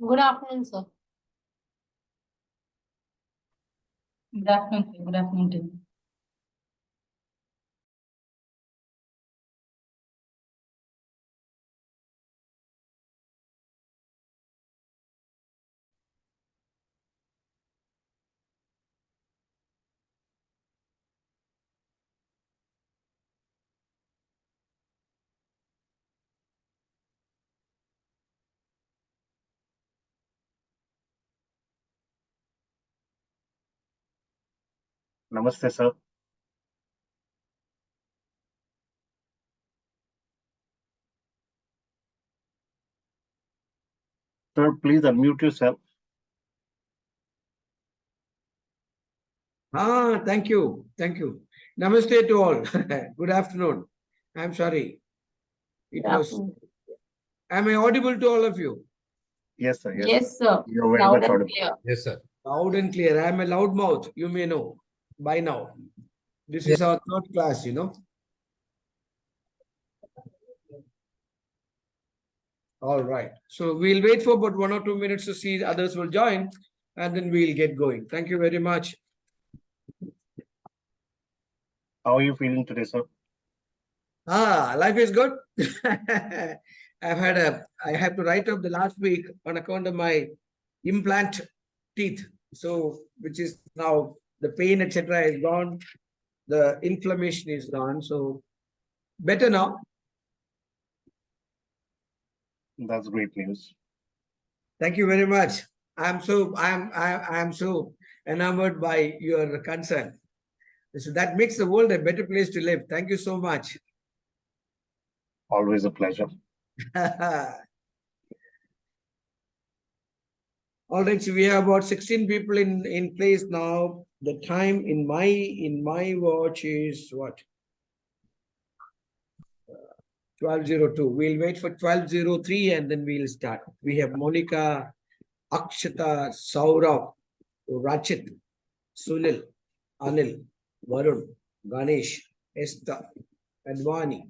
Good afternoon, sir. Good afternoon, sir. Good afternoon to you. Namaste, sir. Sir, please unmute yourself. Thank you. Thank you. Namaste to all. Good afternoon. I'm sorry. Am I audible to all of you? Yes, sir. Yes, sir. You're very Loud much and audible. clear. Yes, sir. Loud and clear. I'm a loud mouth. You may know by now. This is our third class, All right. So we'll wait for about 1 or 2 minutes to see others will join and then we'll get going. Thank you very much. How are you feeling today, sir? Life is good. I have to write up the last week on account of my implant teeth. So, which is now the pain, etc., is gone. The inflammation is gone. So, better now. That's great news. Thank you very much. I'm so enamored by your concern. So that makes the world a better place to live. Thank you so much. Always a pleasure. All right, so we have about 16 people in place now. The time in my watch is what? 12:02. We'll wait for 12:03 and then we'll start. We have Monica, Akshata, Saurabh, Rachit, Sunil, Anil, Varun, Ganesh, Esther, Advani,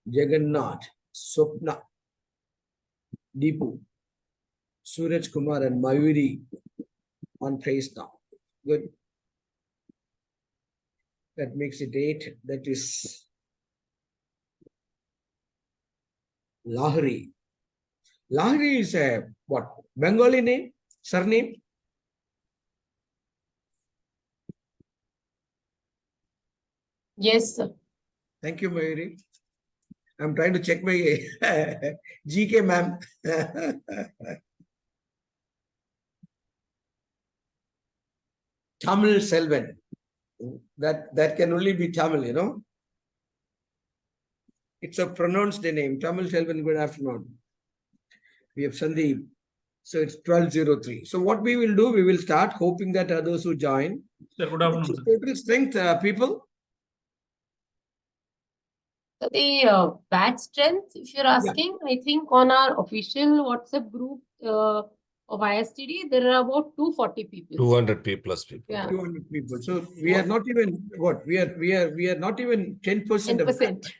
Jagannath, Swapna, Deepu, Suraj Kumar and Mayuri on place now. Good. That makes it 8. That is Lahiri. Lahiri is a what? Bengali name? Surname? Yes, sir. Thank you, Mayuri. I'm trying to check my GK, ma'am. Tamil Selvan. That can only be Tamil, It's a pronounced name. Tamil Selvan, good afternoon. We have Sandeep. So it's 12:03. So what we will do, we will start hoping that others who join. Sir, good afternoon. Sir. Total strength, people? So the batch strength, if you're asking, I think on our official WhatsApp group of ISTD, there are about 240 people. 200 plus people. Yeah. 200 people. So we are not even what? We are not even 10% of 10%.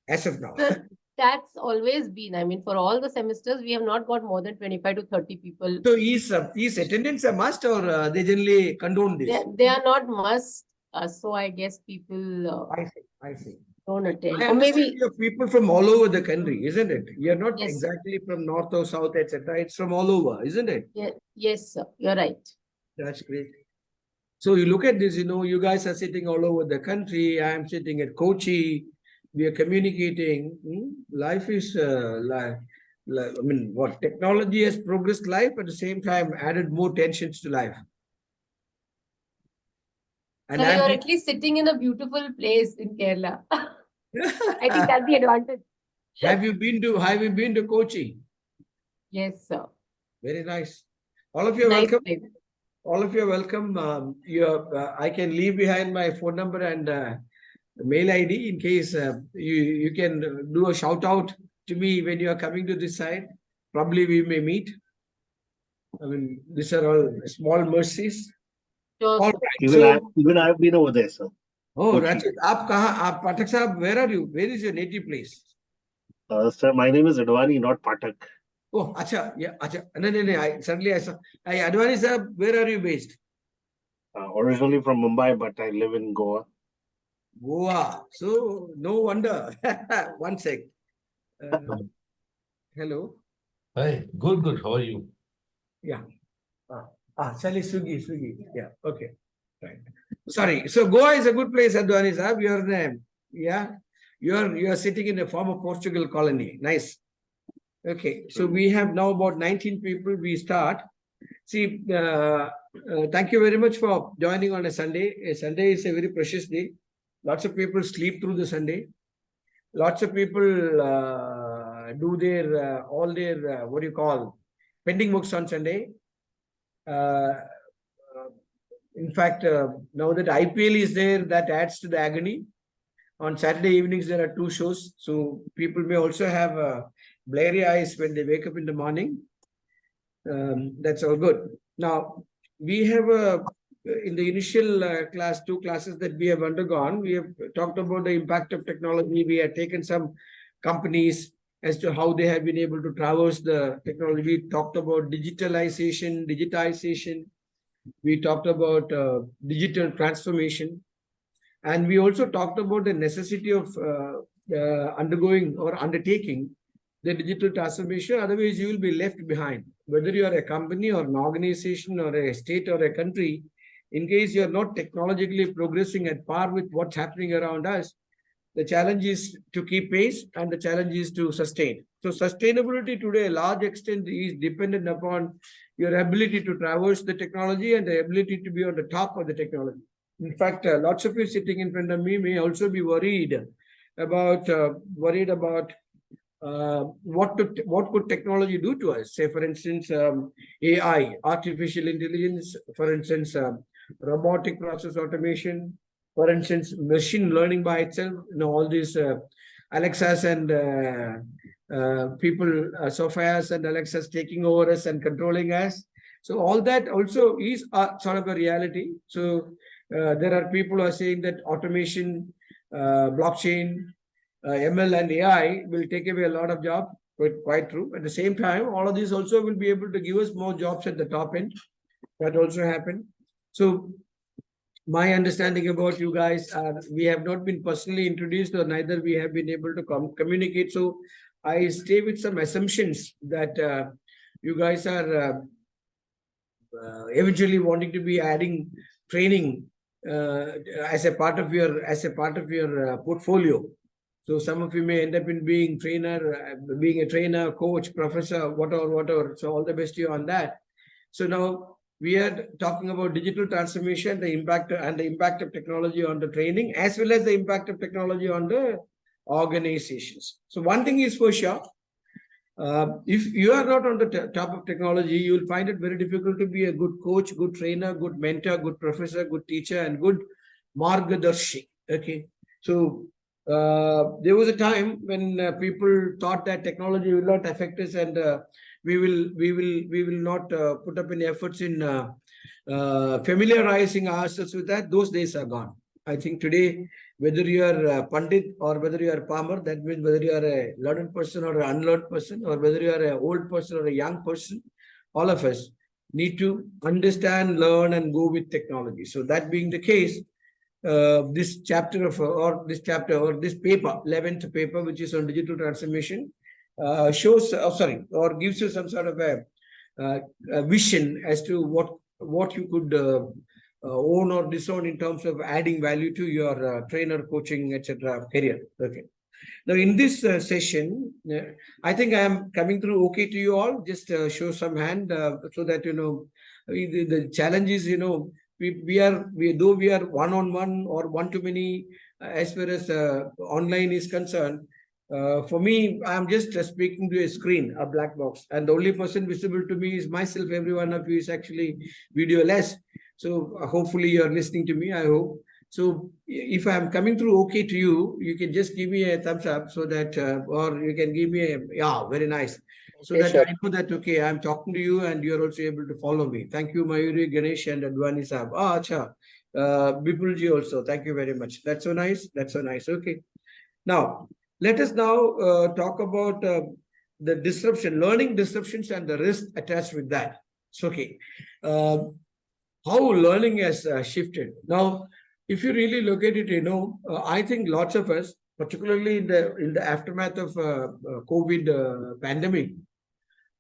as of now. So that's always been, I mean, for all the semesters, we have not got more than 25 to 30 people. So is attendance a must or they generally condone this? They are not must. So I guess people I see. don't attend. I Or maybe you have people from all over the country, isn't it? You're not Yes. exactly from north or south, etc. It's from all over, isn't it? yes, sir, you're right. That's great. So you look at this, you guys are sitting all over the country. I am sitting at Kochi. We are communicating. Life is I mean, what technology has progressed life, at the same time added more tensions to life. And So you're at least sitting in a beautiful place in Kerala. I think that's the advantage. Have you been to Kochi? Yes, sir. Very nice. All of you are Nice welcome. place. All of you are welcome. I can leave behind my phone number and mail ID in case you can do a shout out to me when you are coming to this side. Probably we may meet. I mean, these are all small mercies. Sure, All sir. right. Even I've been over there, sir. Oh, Kochi. that's it. Pathak Sahab, where are you? Where is your native place? Sir, my name is Advani, not Patak. Oh, acha, yeah, acha. No, no, no. Suddenly I saw. Advani sir, where are you based? Originally from Mumbai, but I live in Goa. Goa. So no wonder. One sec. Hello. Hi, good. How are you? Yeah. Sally Sugi. Yeah. Okay. Right. Sorry. So Goa is a good place, Advani sir. Your name. Yeah. You are sitting in a former Portugal colony. Nice. Okay. So we have now about 19 people. We start. See, thank you very much for joining on a Sunday. A Sunday is a very precious day. Lots of people sleep through the Sunday. Lots of people do their all their what do you call pending works on Sunday. Uh, in fact, now that IPL is there, that adds to the agony. On Saturday evenings, there are two shows, so people may also have blurry eyes when they wake up in the morning. That's all good. Now, we have in the initial two classes that we have undergone, we have talked about the impact of technology. We have taken some companies as to how they have been able to traverse the technology. We talked about digitization. We talked about digital transformation. And we also talked about the necessity of undergoing or undertaking the digital transformation. Otherwise, you will be left behind. Whether you are a company or an organization or a state or a country, in case you are not technologically progressing at par with what's happening around us, the challenge is to keep pace and the challenge is to sustain. So sustainability today, a large extent, is dependent upon your ability to traverse the technology and the ability to be on the top of the technology. In fact, lots of you sitting in front of me may also be worried about what could technology do to us. Say, for instance, AI, artificial intelligence, for instance, robotic process automation, for instance, machine learning by itself. All these Alexas and people, Sophias and Alexas taking over us and controlling us. So all that also is sort of a reality. So there are people who are saying that automation, blockchain, ML and AI will take away a lot of jobs. Quite true. At the same time, all of these also will be able to give us more jobs at the top end. That also happened. So my understanding about you guys are we have not been personally introduced or neither we have been able to communicate. So I stay with some assumptions that you guys are eventually wanting to be adding training as a part of your portfolio. So some of you may end up in being a trainer, coach, professor, whatever. So all the best to you on that. So now we are talking about digital transformation, the impact of technology on the training, as well as the impact of technology on the organizations. So one thing is for sure, if you are not on the top of technology, you will find it very difficult to be a good coach, good trainer, good mentor, good professor, good teacher, and good margadarshi. Okay, so there was a time when people thought that technology will not affect us, and we will not put up any efforts in familiarizing ourselves with that. Those days are gone. I think today, whether you are a Pandit or whether you are a Palmer, that means whether you are a learned person or an unlearned person, or whether you are an old person or a young person, all of us need to understand, learn, and go with technology. So that being the case, this paper, 11th paper, which is on digital transformation, shows, or gives you some sort of a vision as to what you could own or disown in terms of adding value to your trainer, coaching, etc. career. Okay. Now, in this session, I think I am coming through okay to you all. Just show some hand so that the challenge is we are one-on-one or one-to-many as far as online is concerned. For me, I'm just speaking to a screen, a black box, and the only person visible to me is myself. Every one of you is actually videoless. So hopefully you're listening to me, I hope. So if I'm coming through okay to you, you can just give me a thumbs up so that, or you can give me a, yeah, very nice. So that I know that, okay, I'm talking to you and you're also able to follow me. Thank you, Mayuri, Ganesh, and Advani Saab. Acha. Bipulji also, thank you very much. That's so nice. That's so nice. Okay. Now, let us now talk about the disruption, learning disruptions and the risk attached with that. It's okay. How learning has shifted. Now, if you really look at it, I think lots of us, particularly in the aftermath of COVID pandemic,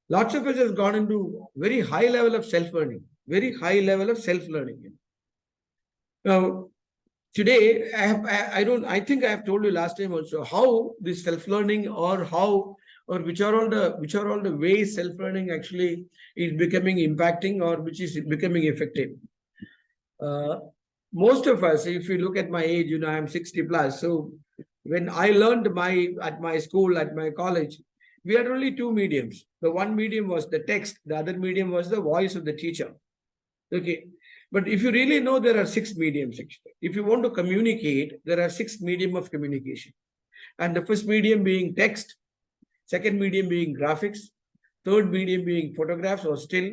lots of us has gone into very high level of self-learning, very high level of self-learning. Now, today, I think I have told you last time also how this self-learning or which are all the ways self-learning actually is becoming impacting or which is becoming effective. Most of us, if you look at my age, I'm 60 plus. So when I learned at my school, at my college, we had only two mediums. The one medium was the text, the other medium was the voice of the teacher. Okay. But if you really know, there are six mediums actually. If you want to communicate, there are six medium of communication. And the first medium being text, second medium being graphics, third medium being photographs or still,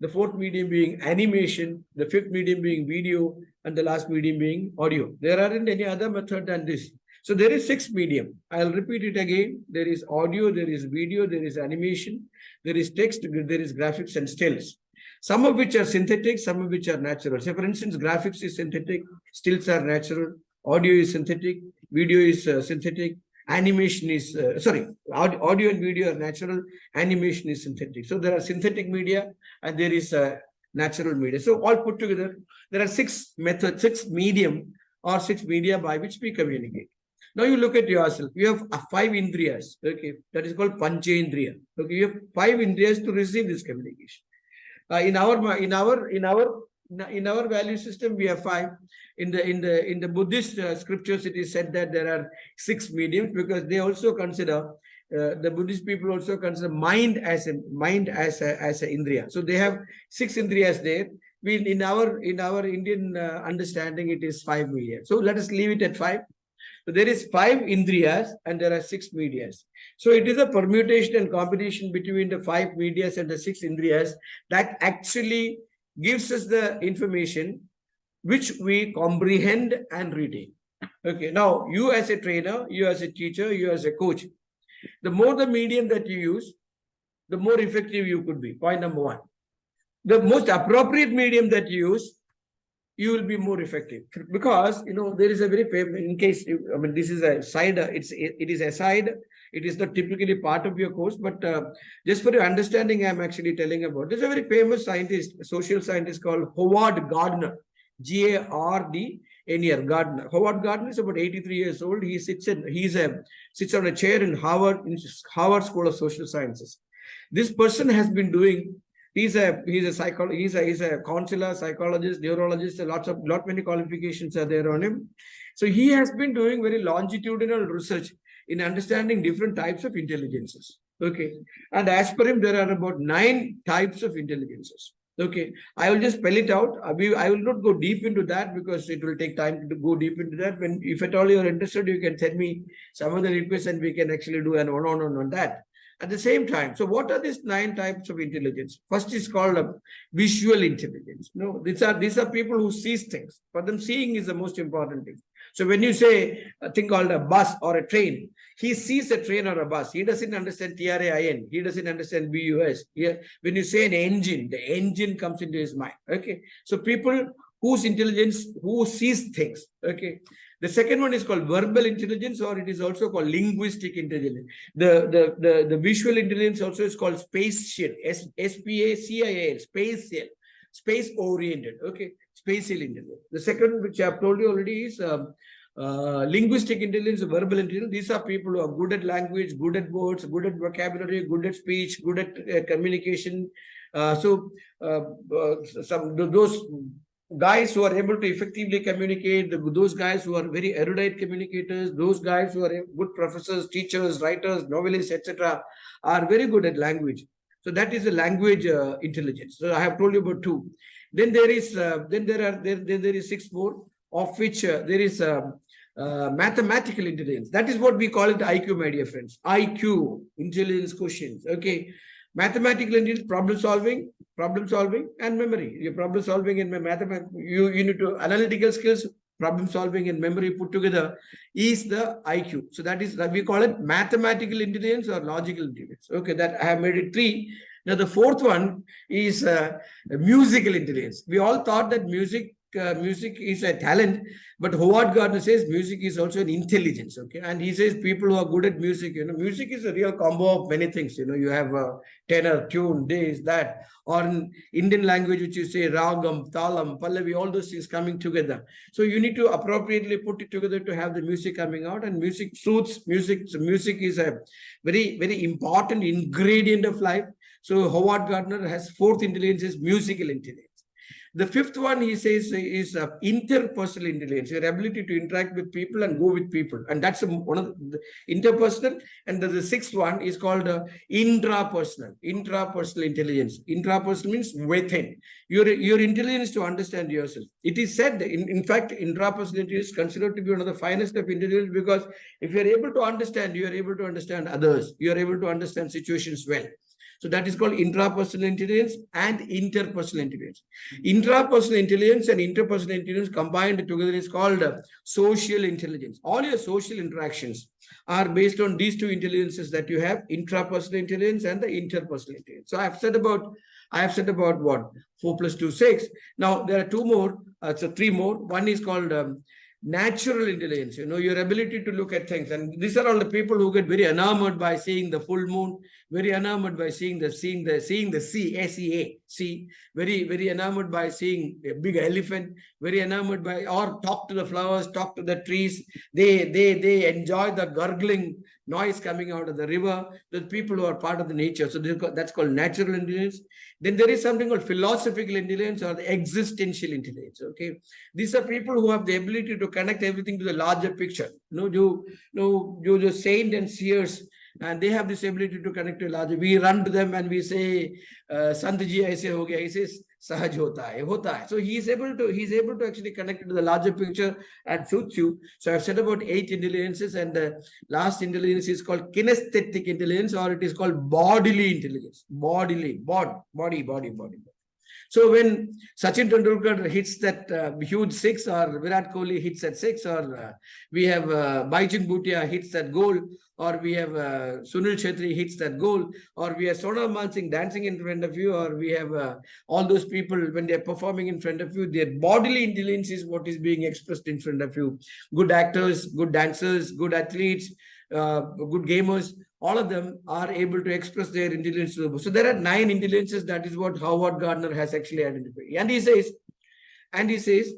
the fourth medium being animation, the fifth medium being video, and the last medium being audio. There aren't any other method than this. So there is six medium. I'll repeat it again. There is audio, there is video, there is animation, there is text, there is graphics and stills. Some of which are synthetic, some of which are natural. So for instance, graphics is synthetic, stills are natural, audio is synthetic, video is synthetic, animation is, audio and video are natural, animation is synthetic. So there are synthetic media and there is natural media. So all put together, there are six methods, six medium or six media by which we communicate. Now you look at yourself, you have five indriyas, okay, that is called panchendriya. Okay, you have five indriyas to receive this communication. In our value system, we have five. In the Buddhist scriptures, it is said that there are six mediums because they also consider the Buddhist people also consider mind as a indriya. So they have six indriyas there. In our Indian understanding, it is 5 million. So let us leave it at 5. So there is 5 indriyas and there are 6 medias. So it is a permutation and combination between the 5 medias and the 6 indriyas that actually gives us the information which we comprehend and retain. Okay, now you as a trainer, you as a teacher, you as a coach, the more the medium that you use, the more effective you could be. Point number one. The most appropriate medium that you use, you will be more effective because there is a very famous, in case this is a side, it is a side, it is not typically part of your course, but just for your understanding, I'm actually telling about. There's a very famous scientist, social scientist called Howard Gardner, Gardner. Gardner. Howard Gardner is about 83 years old. He sits on a chair in Harvard School of Social Sciences. This person has been doing. He's a counselor, psychologist, neurologist. Many qualifications are there on him. So he has been doing very longitudinal research in understanding different types of intelligences. Okay, and as per him, there are about 9 types of intelligences. Okay, I will just spell it out. I will not go deep into that because it will take time to go deep into that. If at all you are interested, you can send me some of the requests and we can actually do an one-on-one on that. At the same time, so what are these 9 types of intelligence? First is called visual intelligence. These are people who see things. For them, seeing is the most important thing. So when you say a thing called a bus or a train, he sees a train or a bus. He doesn't understand TRAIN. He doesn't understand BUS. When you say an engine, the engine comes into his mind. Okay. So people whose intelligence, who sees things. Okay. The second one is called verbal intelligence, or it is also called linguistic intelligence. The visual intelligence also is called spatial, SPACIAL, spatial, space oriented. Okay, spatial intelligence. The second, which I have told you already, is linguistic intelligence, verbal intelligence. These are people who are good at language, good at words, good at vocabulary, good at speech, good at communication. Those guys who are able to effectively communicate, those guys who are very erudite communicators, those guys who are good professors, teachers, writers, novelists, etc., are very good at language. So that is a language intelligence. So I have told you about 2. Then there is there is 6 more, of which there is mathematical intelligence. That is what we call it IQ, my dear friends. IQ, intelligence quotients. Okay. Mathematical intelligence, problem solving and memory. Your problem solving and mathematics, you need to analytical skills, problem solving and memory put together is the IQ. So that is, we call it mathematical intelligence or logical intelligence. Okay, that I have made it 3. Now the 4th one is musical intelligence. We all thought that music is a talent, but Howard Gardner says music is also an intelligence. Okay, and he says people who are good at music, music is a real combo of many things. You have a tenor, tune, this, that, or in Indian language, which you say ragam, talam, pallavi, all those things coming together. So you need to appropriately put it together to have the music coming out, and music suits music. So music is a very, very important ingredient of life. So Howard Gardner has 4th intelligence is musical intelligence. The 5th one, he says, is interpersonal intelligence, your ability to interact with people and go with people. And that's one of the interpersonal. And the 6th one is called intrapersonal intelligence. Intrapersonal means within. Your intelligence to understand yourself. It is said, in fact, intrapersonal intelligence is considered to be one of the finest of intelligence, because if you're able to understand, you are able to understand others. You are able to understand situations well. So that is called intrapersonal intelligence and interpersonal intelligence. Intrapersonal intelligence and interpersonal intelligence combined together is called social intelligence. All your social interactions are based on these 2 intelligences that you have, intrapersonal intelligence and the interpersonal intelligence. So I have said about what? 4 plus 2, 6. Now there are 2 more, so 3 more. One is called natural intelligence, your ability to look at things. And these are all the people who get very enamored by seeing the full moon, very enamored by seeing the sea, S-E-A, very, very enamored by seeing a big elephant, very enamored by, or talk to the flowers, talk to the trees. They enjoy the gurgling noise coming out of the river. The people who are part of the nature. So that's called natural intelligence. Then there is something called philosophical intelligence or the existential intelligence. Okay, these are people who have the ability to connect everything to the larger picture. The saint and seers, and they have this ability to connect to a larger. We run to them and we say, Sant ji aise ho gaya. He says, Sahaj hota hai. So he's able to actually connect to the larger picture and suits you. So I've said about 8 intelligences, and the last intelligence is called kinesthetic intelligence, or it is called bodily intelligence. Body. So when Sachin Tendulkar hits that huge 6, or Virat Kohli hits that 6, or we have Baichung Bhutia hits that goal, or we have Sunil Chhetri hits that goal, or we have Sonal Mansingh dancing in front of you, or we have all those people when they're performing in front of you, their bodily intelligence is what is being expressed in front of you. Good actors, good dancers, good athletes, good gamers, all of them are able to express their intelligence. So there are 9 intelligences. That is what Howard Gardner has actually identified. And he says,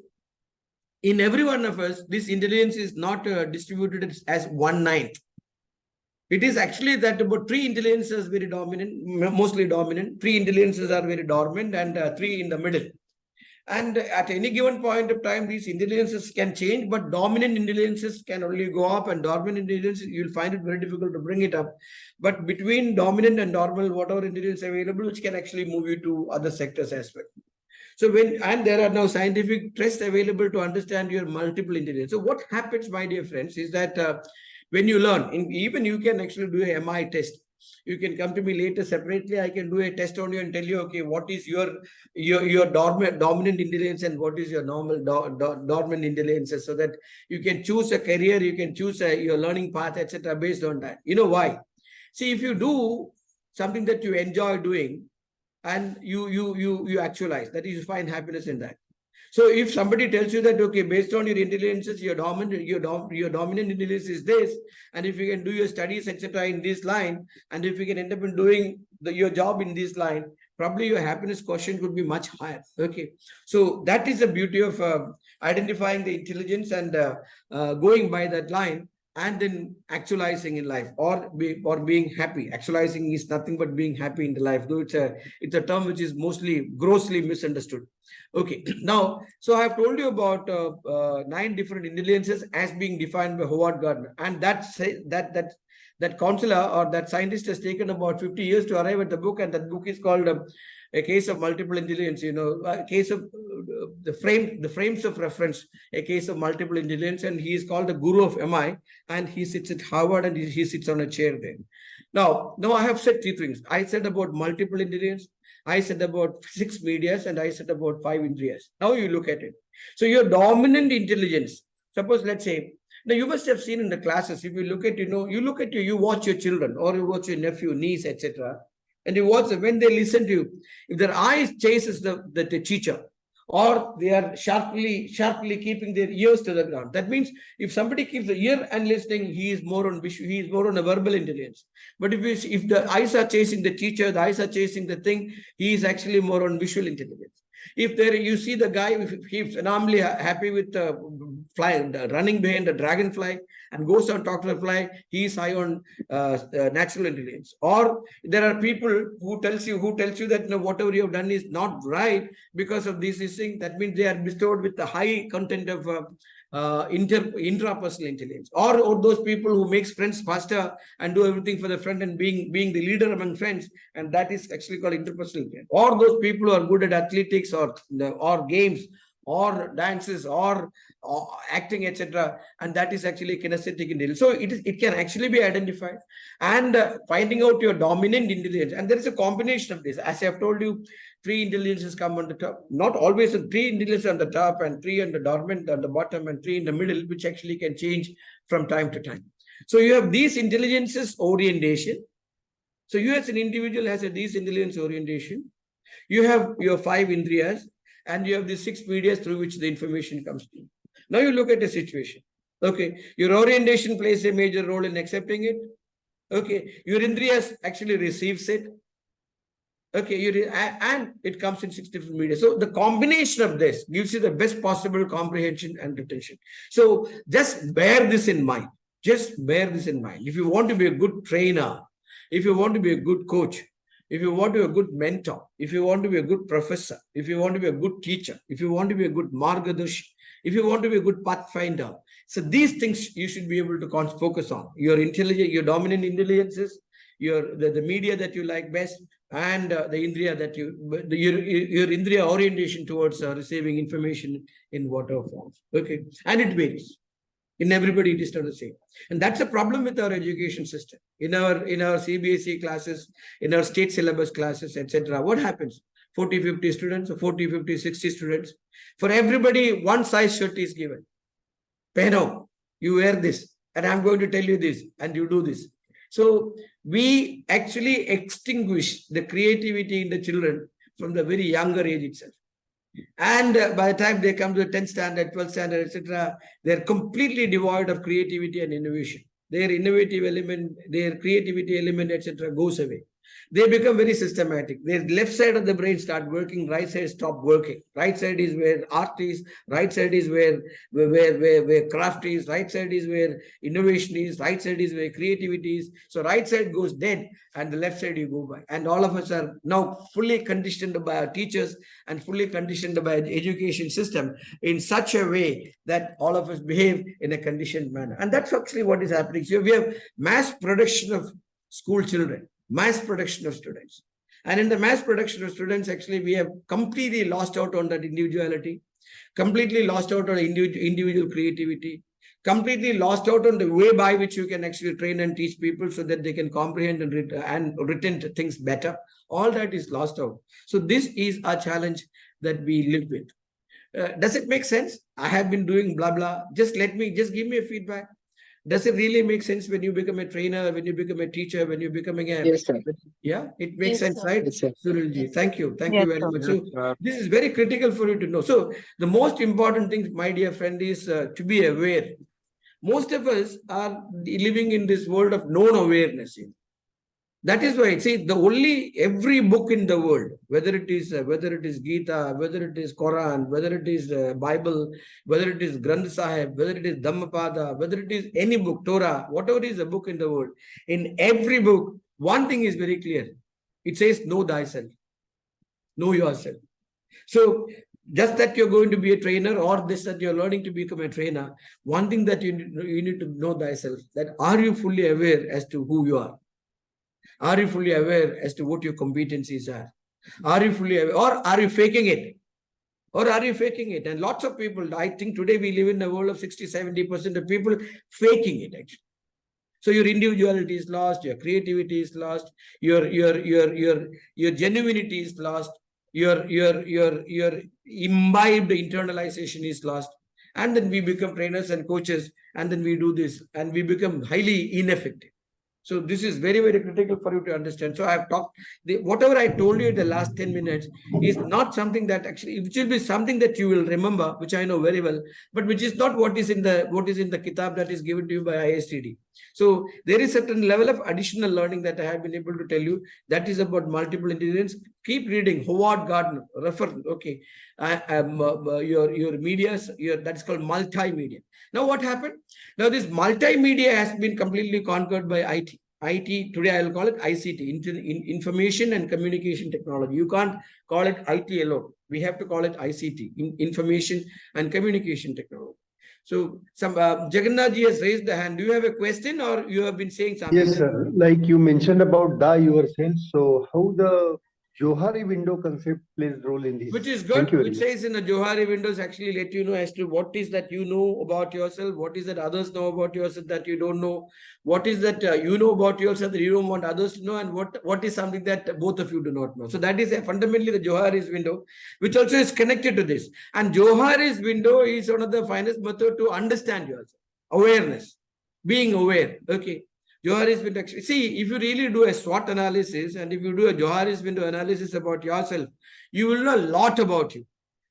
in every one of us, this intelligence is not distributed as 1/9. It is actually that about 3 intelligences very dominant, mostly dominant. 3 intelligences are very dormant, and 3 in the middle. And at any given point of time, these intelligences can change, but dominant intelligences can only go up, and dormant intelligences, you'll find it very difficult to bring it up. But between dominant and dormant, whatever intelligence available, which can actually move you to other sectors as well. So and there are now scientific tests available to understand your multiple intelligence. So what happens, my dear friends, is that when you learn, even you can actually do a MI test. You can come to me later separately. I can do a test on you and tell you, okay, what is your dominant intelligence and what is your normal dormant intelligence, so that you can choose a career, you can choose your learning path, etc. based on that. You know why? See, if you do something that you enjoy doing and you actualize, that is, you find happiness in that. So if somebody tells you that, okay, based on your intelligences, your dominant intelligence is this, and if you can do your studies, etc. in this line, and if you can end up in doing your job in this line, probably your happiness quotient could be much higher. Okay, so that is the beauty of identifying the intelligence and going by that line, and then actualizing in life, or being happy. Actualizing is nothing but being happy in the life, though it's a term which is mostly grossly misunderstood. Okay, now, so I have told you about 9 different intelligences as being defined by Howard Gardner, and that counselor or that scientist has taken about 50 years to arrive at the book, and that book is called A Case of Multiple Intelligence. A case of the frames of reference, A Case of Multiple Intelligence, and he is called the guru of MI, and he sits at Harvard, and he sits on a chair there. Now I have said 3 things. I said about multiple intelligence, I said about 6 medias, and I said about 5 indriyas. Now you look at it. So your dominant intelligence, suppose let's say, now you must have seen in the classes, if you look at, you watch your children or you watch your nephew, niece, etc. And you watch them, when they listen to you, if their eyes chases the teacher, or they are sharply keeping their ears to the ground. That means if somebody keeps the ear and listening, he is more on a verbal intelligence. But if the eyes are chasing the teacher, the eyes are chasing the thing, he is actually more on visual intelligence. If there you see the guy, if he's normally happy with running behind the dragonfly and goes and talks to the fly, he is high on natural intelligence. Or there are people who tells you that whatever you have done is not right because of this thing. That means they are bestowed with the high content of intrapersonal intelligence. Or those people who makes friends faster and do everything for the friend and being the leader among friends, and that is actually called interpersonal intelligence. Or those people who are good at athletics or games or dances or acting, etc., and that is actually kinesthetic intelligence. So it can actually be identified, and finding out your dominant intelligence. And there is a combination of this. As I have told you, 3 intelligences come on the top. Not always 3 intelligences on the top and 3 on the dormant on the bottom and 3 in the middle, which actually can change from time to time. So you have these intelligences orientation. So you as an individual has these intelligence orientation. You have your 5 indriyas, and you have the 6 medias through which the information comes to you. Now you look at the situation. Okay, your orientation plays a major role in accepting it. Okay, your indriyas actually receives it. Okay, and it comes in 6 different media. So the combination of this gives you the best possible comprehension and retention. So just bear this in mind. Just bear this in mind. If you want to be a good trainer, if you want to be a good coach, if you want to be a good mentor, if you want to be a good professor, if you want to be a good teacher, if you want to be a good margadarshi, if you want to be a good pathfinder, so these things you should be able to focus on. Your intelligence, your dominant intelligences, the media that you like best, and the indriya that your indriya orientation towards receiving information in whatever forms. Okay, and it varies. In everybody, it is not the same. And that's a problem with our education system. In our CBSE classes, in our state syllabus classes, etc. What happens? 40, 50 students, or 40, 50, 60 students. For everybody, one size shirt is given. Pero, you wear this, and I'm going to tell you this, and you do this. So we actually extinguish the creativity in the children from the very younger age itself. And by the time they come to the 10th standard, 12th standard, etc., they're completely devoid of creativity and innovation. Their innovative element, their creativity element, etc., goes away. They become very systematic. Their left side of the brain start working, right side stop working. Right side is where art is, right side is where craft is, right side is where innovation is, right side is where creativity is. So right side goes dead and the left side you go by. And all of us are now fully conditioned by our teachers and fully conditioned by the education system in such a way that all of us behave in a conditioned manner. And that's actually what is happening. So we have mass production of school children, mass production of students. And in the mass production of students, actually, we have completely lost out on that individuality, completely lost out on individual creativity, completely lost out on the way by which you can actually train and teach people so that they can comprehend and retain things better. All that is lost out. So this is a challenge that we live with. Does it make sense? I have been doing blah, blah. Just give me a feedback. Does it really make sense when you become a trainer, when you become a teacher, when you're becoming a... Yes, sir. Yeah, it makes Yes, sense, sir. right? Yes, sir. Surulji, thank you. Thank Yes, you very sir. much. So this is very critical for you to know. So the most important thing, my dear friend, is to be aware. Most of us are living in this world of known awareness. That is why, see, every book in the world, whether it is Gita, whether it is Quran, whether it is Bible, whether it is Granth Sahib, whether it is Dhammapada, whether it is any book, Torah, whatever is a book in the world, in every book, one thing is very clear. It says, know thyself, know yourself. So just that you're going to be a trainer or this that you're learning to become a trainer, one thing that you need to know thyself, that are you fully aware as to who you are? Are you fully aware as to what your competencies are? Are you fully aware, or are you faking it? Or are you faking it? And lots of people, I think today we live in a world of 60-70% of people faking it actually. So your individuality is lost, your creativity is lost, your genuinity is lost. your imbibed internalization is lost. And then we become trainers and coaches, and then we do this, and we become highly ineffective. So this is very, very critical for you to understand. So I have talked, whatever I told you in the last 10 minutes is not something that actually, it will be something that you will remember, which I know very well, but which is not what is in the kitab that is given to you by ISTD. So there is certain level of additional learning that I have been able to tell you that is about multiple intelligence. Keep reading Howard Gardner, refer, okay. Your medias, that's called multimedia. Now what happened? Now this multimedia has been completely conquered by IT. IT today I will call it ICT, information and communication technology. You can't call it IT alone. We have to call it ICT, information and communication technology. So some Jagannath ji has raised the hand. Do you have a question or you have been saying something? Yes, sir. Like you mentioned about Da yourself. So how the Johari window concept plays role in this? Which is Thank good, you very which much. says in the Johari windows actually let you know as to what is that you know about yourself, what is that others know about yourself that you don't know, what is that you know about yourself that you don't want others to know, and what is something that both of you do not know. So that is fundamentally the Johari's window, which also is connected to this. And Johari's window is one of the finest method to understand yourself. Awareness, being aware, okay. Johari's window, see, if you really do a SWOT analysis and if you do a Johari's window analysis about yourself, you will know a lot about you.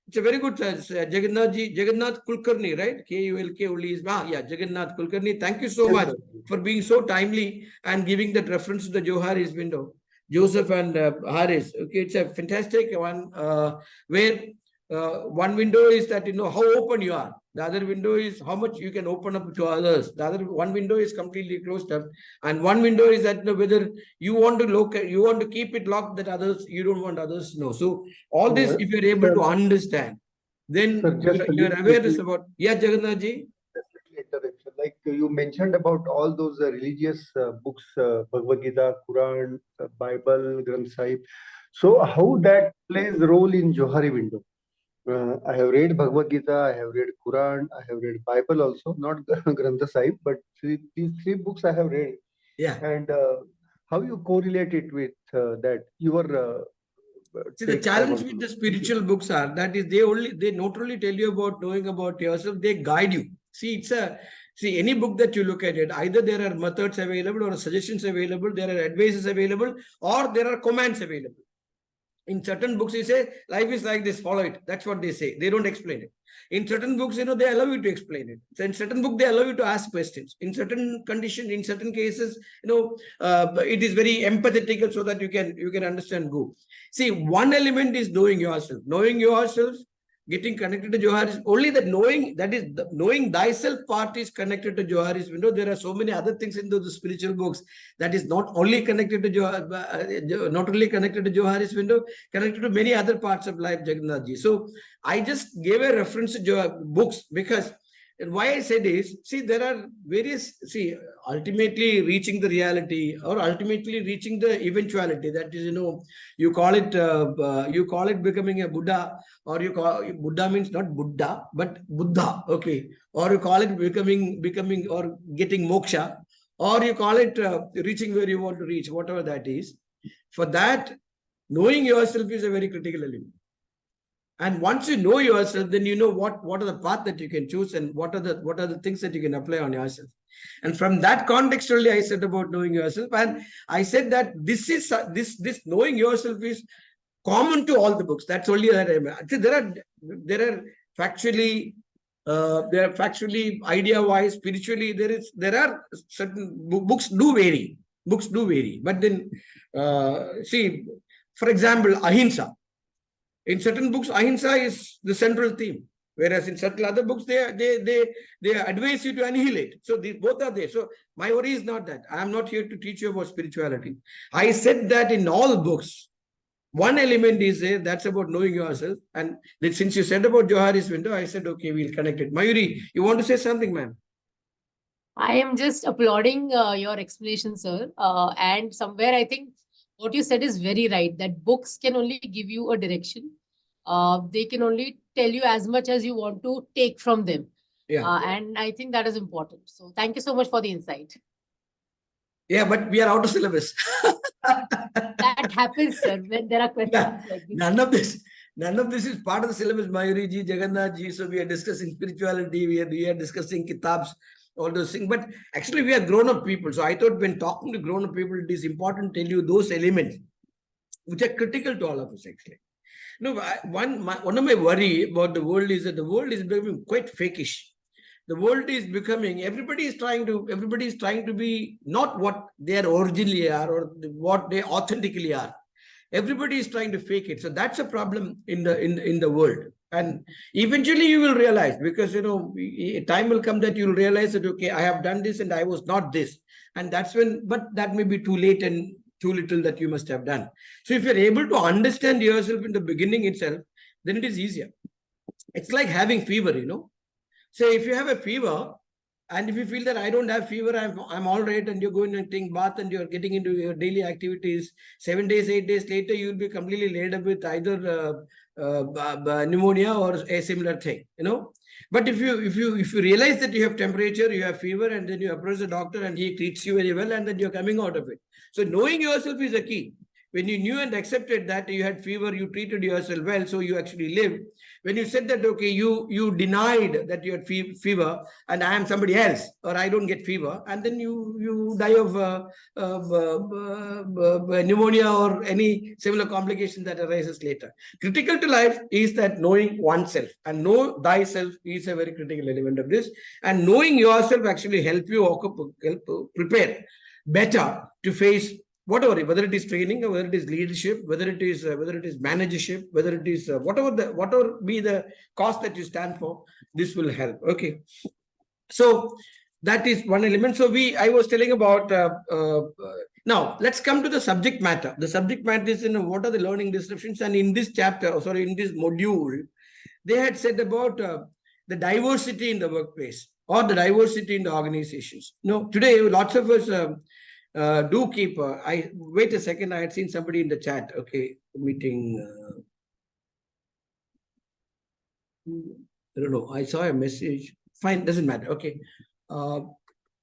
It's a very good Jagannath Kulkarni, right? K-U-L-K only is, Jagannath Kulkarni. Thank you so Yes, much sir. for being so timely and giving that reference to the Johari's window. Joseph and Harris. Okay, it's a fantastic one where one window is that you know how open you are. The other window is how much you can open up to others. The other one window is completely closed up, and one window is that you know, whether you want to keep it locked that others you don't want others to know. So all this, if you're able Sir, to understand, then sir, just a your little awareness about Jagannath ji. interruption. Like you mentioned about all those religious books, Bhagavad Gita, Quran, Bible, Granth Sahib. So how that plays role in Johari window? I have read Bhagavad Gita, I have read Quran, I have read Bible also, not Granth Sahib, but these three books I have read. Yeah. And how you correlate it with that your See, the take I challenge want with to the know. spiritual books are that is they not only tell you about knowing about yourself, they guide you. See, any book that you look at it, either there are methods available or suggestions available, there are advices available, or there are commands available. In certain books, you say life is like this, follow it. That's what they say. They don't explain it. In certain books, you know, they allow you to explain it. So in certain book, they allow you to ask questions. In certain condition, in certain cases, you know, it is very empathetical so that you can understand. Go. See, one element is knowing yourself. Knowing yourself, getting connected to Johari's, only that knowing, that is the knowing thyself part is connected to Johari's window. There are so many other things in those spiritual books that is not only connected to Johari's window, connected to many other parts of life, Jagannath ji. So I just gave a reference to books because why I said is, see, there are various, see, ultimately reaching the reality or ultimately reaching the eventuality. That is, you know, you call it becoming a Buddha, or you call Buddha means not Buddha, but Buddha, okay, or you call it becoming or getting moksha, or you call it reaching where you want to reach, whatever that is. For that, knowing yourself is a very critical element. And once you know yourself, then you know what are the path that you can choose and what are the things that you can apply on yourself. And from that context only, I said about knowing yourself, and I said that this knowing yourself is common to all the books. That's only that there are factually. Idea wise, spiritually, there are certain books do vary. Books do vary, but then see, for example, ahimsa. In certain books, ahimsa is the central theme, whereas in certain other books, they advise you to annihilate. So these both are there. So my worry is not that. I am not here to teach you about spirituality. I said that in all books, one element is there, that's about knowing yourself. And since you said about Johari's window, I said, okay, we'll connect it. Mayuri, you want to say something, ma'am? I am just applauding your explanation, sir. And somewhere I think what you said is very right, that books can only give you a direction. They can only tell you as much as you want to take from them. Yeah. And I think that is important. So thank you so much for the insight. Yeah, but we are out of syllabus. That happens, sir, when there are questions like this. None of this is part of the syllabus, Mayuri ji, Jagannath ji. So we are discussing spirituality, we are discussing kitabs, all those things. But actually, we are grown-up people. So I thought when talking to grown-up people, it is important to tell you those elements which are critical to all of us, actually. No, one of my worry about the world is that the world is becoming quite fakish. The world is becoming, everybody is trying to be not what they are originally are or what they authentically are. Everybody is trying to fake it. So that's a problem in the world. And eventually you will realize, because a time will come that you'll realize that, okay, I have done this and I was not this. And that's when, but that may be too late and too little that you must have done. So if you're able to understand yourself in the beginning itself, then it is easier. It's like having fever, So if you have a fever, and if you feel that I don't have fever, I'm all right, and you're going and taking bath and you're getting into your daily activities, 7 days, 8 days later, you'll be completely laid up with either pneumonia or a similar thing, But if you realize that you have temperature, you have fever, and then you approach the doctor and he treats you very well, and then you're coming out of it. So knowing yourself is a key. When you knew and accepted that you had fever, you treated yourself well, so you actually lived. When you said that, okay, you denied that you had fever and I am somebody else, or I don't get fever, and then you die of pneumonia or any similar complication that arises later. Critical to life is that knowing oneself, and know thyself is a very critical element of this. And knowing yourself actually help prepare better to face whatever, whether it is training, or whether it is leadership, whether it is managership, whether it is whatever be the cause that you stand for, this will help. Okay, so that is one element. So I was telling about now let's come to the subject matter. The subject matter is what are the learning disruptions, and in this chapter, in this module, they had said about the diversity in the workplace or the diversity in the organizations. Today lots of us do keep. I wait a second. I had seen somebody in the chat. Okay, meeting. I don't know. I saw a message. Fine, doesn't matter. Okay.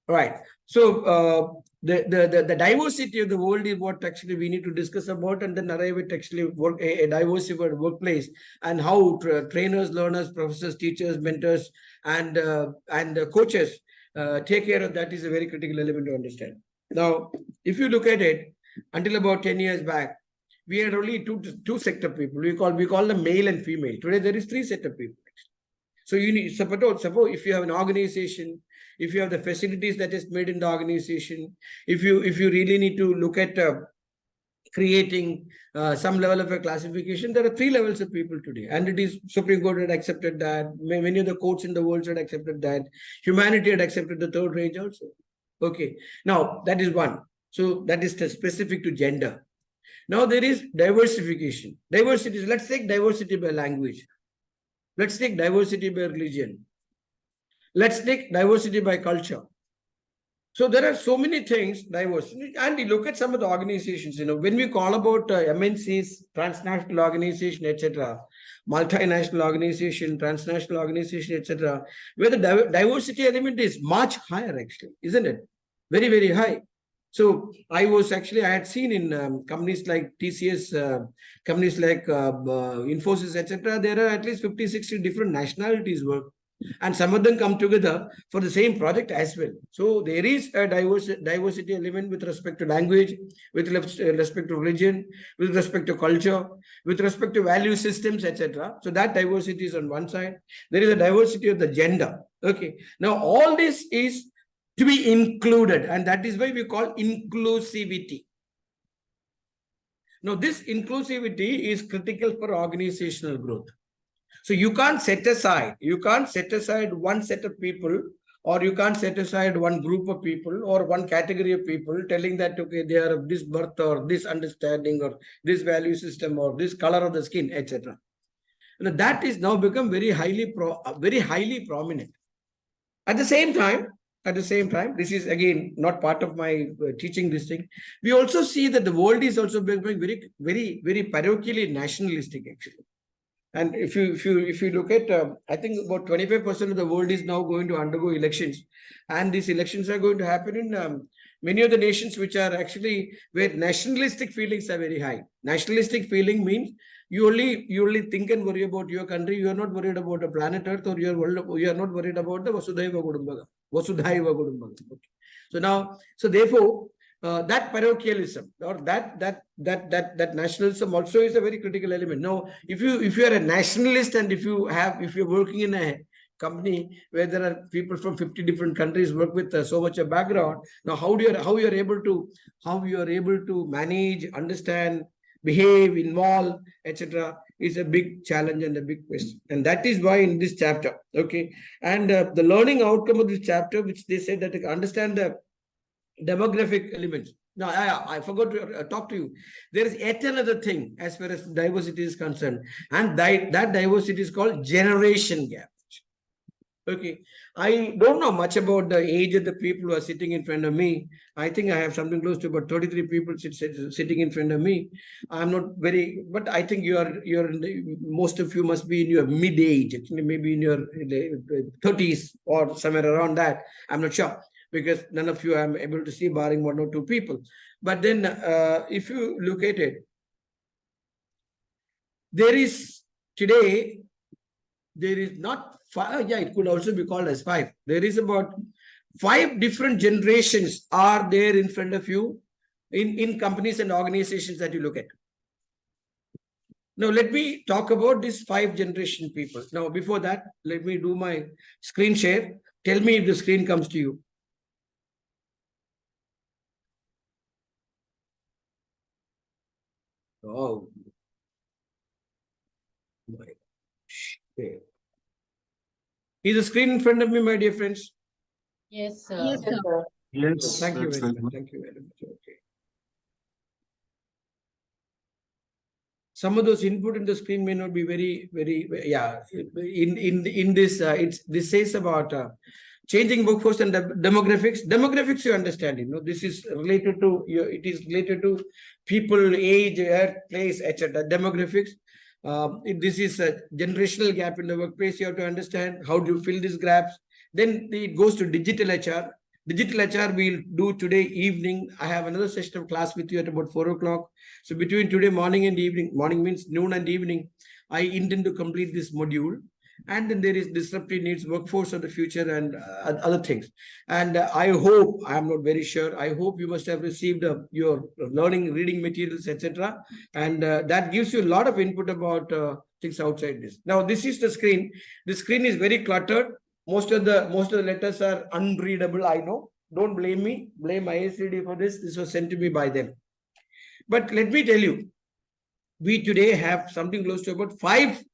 Right. So the diversity of the world is what actually we need to discuss about, and then arrive at actually a diversified workplace, and how trainers, learners, professors, teachers, mentors, and coaches take care of that is a very critical element to understand. Now, if you look at it, until about 10 years back, we had only two set of people. We call them male and female. Today there is three set of people. So you need suppose if you have an organization, if you have the facilities that is made in the organization, if you really need to look at creating some level of a classification, there are three levels of people today, and it is Supreme Court had accepted that. Many of the courts in the world had accepted that. Humanity had accepted the third range also. Okay, now that is one. So that is specific to gender. Now there is diversification. Diversity. Let's take diversity by language. Let's take diversity by religion. Let's take diversity by culture. So there are so many things, diversity. And you look at some of the organizations, when we call about MNCs, transnational organization, etc., multinational organization, transnational organization, etc., where the diversity element is much higher, actually, isn't it? Very, very high. So I had seen in companies like TCS, companies like Infosys, etc., there are at least 50, 60 different nationalities work. And some of them come together for the same project as well. So there is a diversity element with respect to language, with respect to religion, with respect to culture, with respect to value systems, etc. So that diversity is on one side. There is a diversity of the gender. Okay. Now all this is to be included, and that is why we call inclusivity. Now this inclusivity is critical for organizational growth. So you can't set aside one set of people, or you can't set aside one group of people or one category of people, telling that, okay, they are of this birth or this understanding or this value system or this color of the skin, etc. That is now become very highly prominent. At the same time, this is again not part of my teaching this thing. We also see that the world is also becoming very, very, very parochially nationalistic, actually. And if you look at, I think about 25% of the world is now going to undergo elections, and these elections are going to happen in many of the nations which are actually where nationalistic feelings are very high. Nationalistic feeling means you only think and worry about your country. You are not worried about the planet Earth, or your world. You are not worried about the Vasudhaiva Kudumbakam. Vasudhaiva Kudumbakam. Okay. So therefore, that parochialism or that nationalism also is a very critical element. Now, if you are a nationalist and if you're working in a company where there are people from 50 different countries work with so much of background, now how you are able to manage, understand, behave, involve, etc., is a big challenge and a big question. And that is why in this chapter, okay, and the learning outcome of this chapter, which they said that understand the demographic elements. Now, I forgot to talk to you. There is yet another thing as far as diversity is concerned, and that diversity is called generation gap. Okay, I don't know much about the age of the people who are sitting in front of me. I think I have something close to about 33 people sitting in front of me. I'm not very, but I think most of you must be in your mid age, actually, maybe in your 30s or somewhere around that. I'm not sure, because none of you I'm able to see, barring one or two people. But then if you look at it, there is today, there is not five, yeah, it could also be called as five. There is about 5 different generations are there in front of you in companies and organizations that you look at. Now, let me talk about these 5 generation people. Now, before that, let me do my screen share. Tell me if the screen comes to you. Oh, my share. Is the screen in front of me, my dear friends? Yes, Yes, sir. Yes, Thank you that's very right. much. Thank you very much. Okay. Some of those input in the screen may not be very, yeah. In this, this says about changing workforce and demographics. Demographics, you understand, this is related to it is related to people, age, earth, place, etc. Demographics. This is a generational gap in the workplace. You have to understand how do you fill these gaps. Then it goes to digital HR. Digital HR we'll do today evening. I have another session of class with you at about 4 o'clock. So between today morning and evening, morning means noon and evening, I intend to complete this module. And then there is disruptive needs, workforce of the future, and other things. And I hope, I'm not very sure, I hope you must have received your learning, reading materials, etc. And that gives you a lot of input about things outside this. Now, this is the screen. The screen is very cluttered. Most of the letters are unreadable, I know. Don't blame me. Blame ISTD for this. This was sent to me by them. But let me tell you, we today have something close to about 5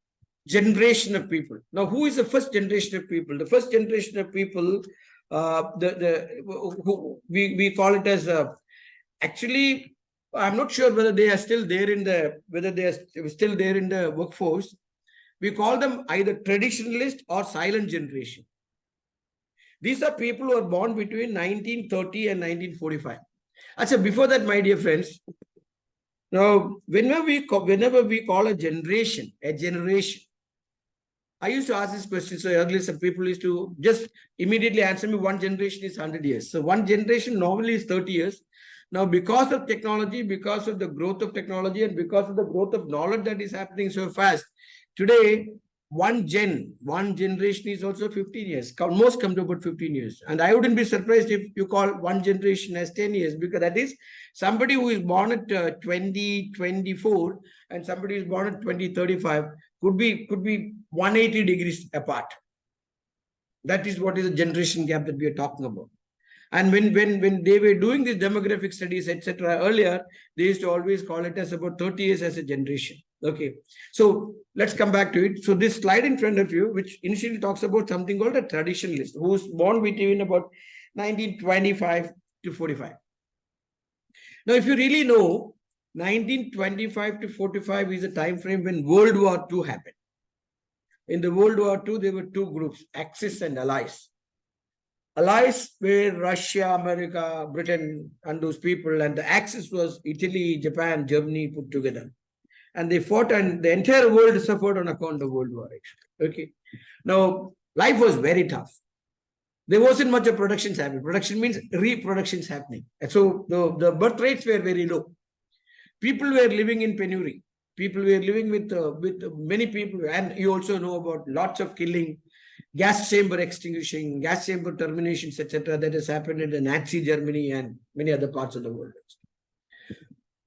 generation of people. Now, who is the first generation of people? The first generation of people, we call it as actually, I'm not sure whether they are still there in the workforce. We call them either traditionalist or silent generation. These are people who are born between 1930 and 1945. Achha, before that, my dear friends, now whenever we call a generation, I used to ask this question. So earlier, some people used to just immediately answer me, one generation is 100 years. So one generation normally is 30 years. Now, because of technology, because of the growth of technology, and because of the growth of knowledge that is happening so fast, today, one generation is also 15 years. Most come to about 15 years. And I wouldn't be surprised if you call one generation as 10 years, because that is somebody who is born at 2024 and somebody who is born at 2035 could be 180 degrees apart. That is what is the generation gap that we are talking about. And when they were doing these demographic studies, etc., earlier, they used to always call it as about 30 years as a generation. Okay, so let's come back to it. So this slide in front of you, which initially talks about something called a traditionalist, who's born between about 1925 to 45. Now, if you really know, 1925 to 45 is a time frame when World War II happened. In the World War II, there were 2 groups, Axis and Allies. Allies were Russia, America, Britain, and those people, and the Axis was Italy, Japan, Germany put together. and they fought, and the entire world suffered on account of World War, actually. Okay. Now, life was very tough. There wasn't much of productions happening. Production means reproductions happening. And so the birth rates were very low. People were living in penury. People were living with many people, and you also know about lots of killing, gas chamber extinguishing, gas chamber terminations, etc. that has happened in the Nazi Germany and many other parts of the world.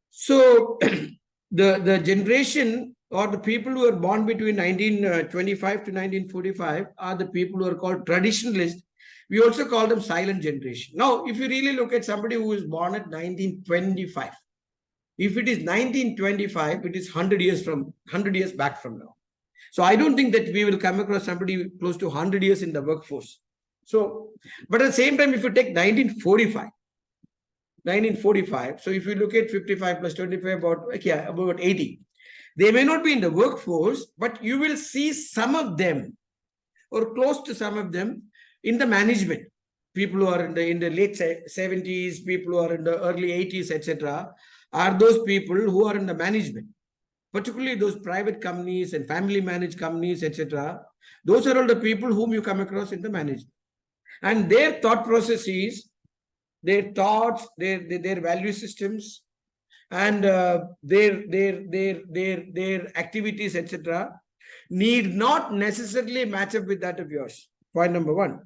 So the generation or the people who were born between 1925 to 1945 are the people who are called traditionalists. We also call them silent generation. Now, if you really look at somebody who is born at 1925, if it is 1925, it is 100 years back from now. So I don't think that we will come across somebody close to 100 years in the workforce. So, but at the same time, if you take 1945, so if you look at 55 plus 25, about 80. They may not be in the workforce, but you will see some of them or close to some of them in the management. People who are in the late 70s, people who are in the early 80s, etc., are those people who are in the management, particularly those private companies and family managed companies, etc. Those are all the people whom you come across in the management. And their thought processes, their thoughts, their value systems, and their activities, etc., need not necessarily match up with that of yours. Point number one.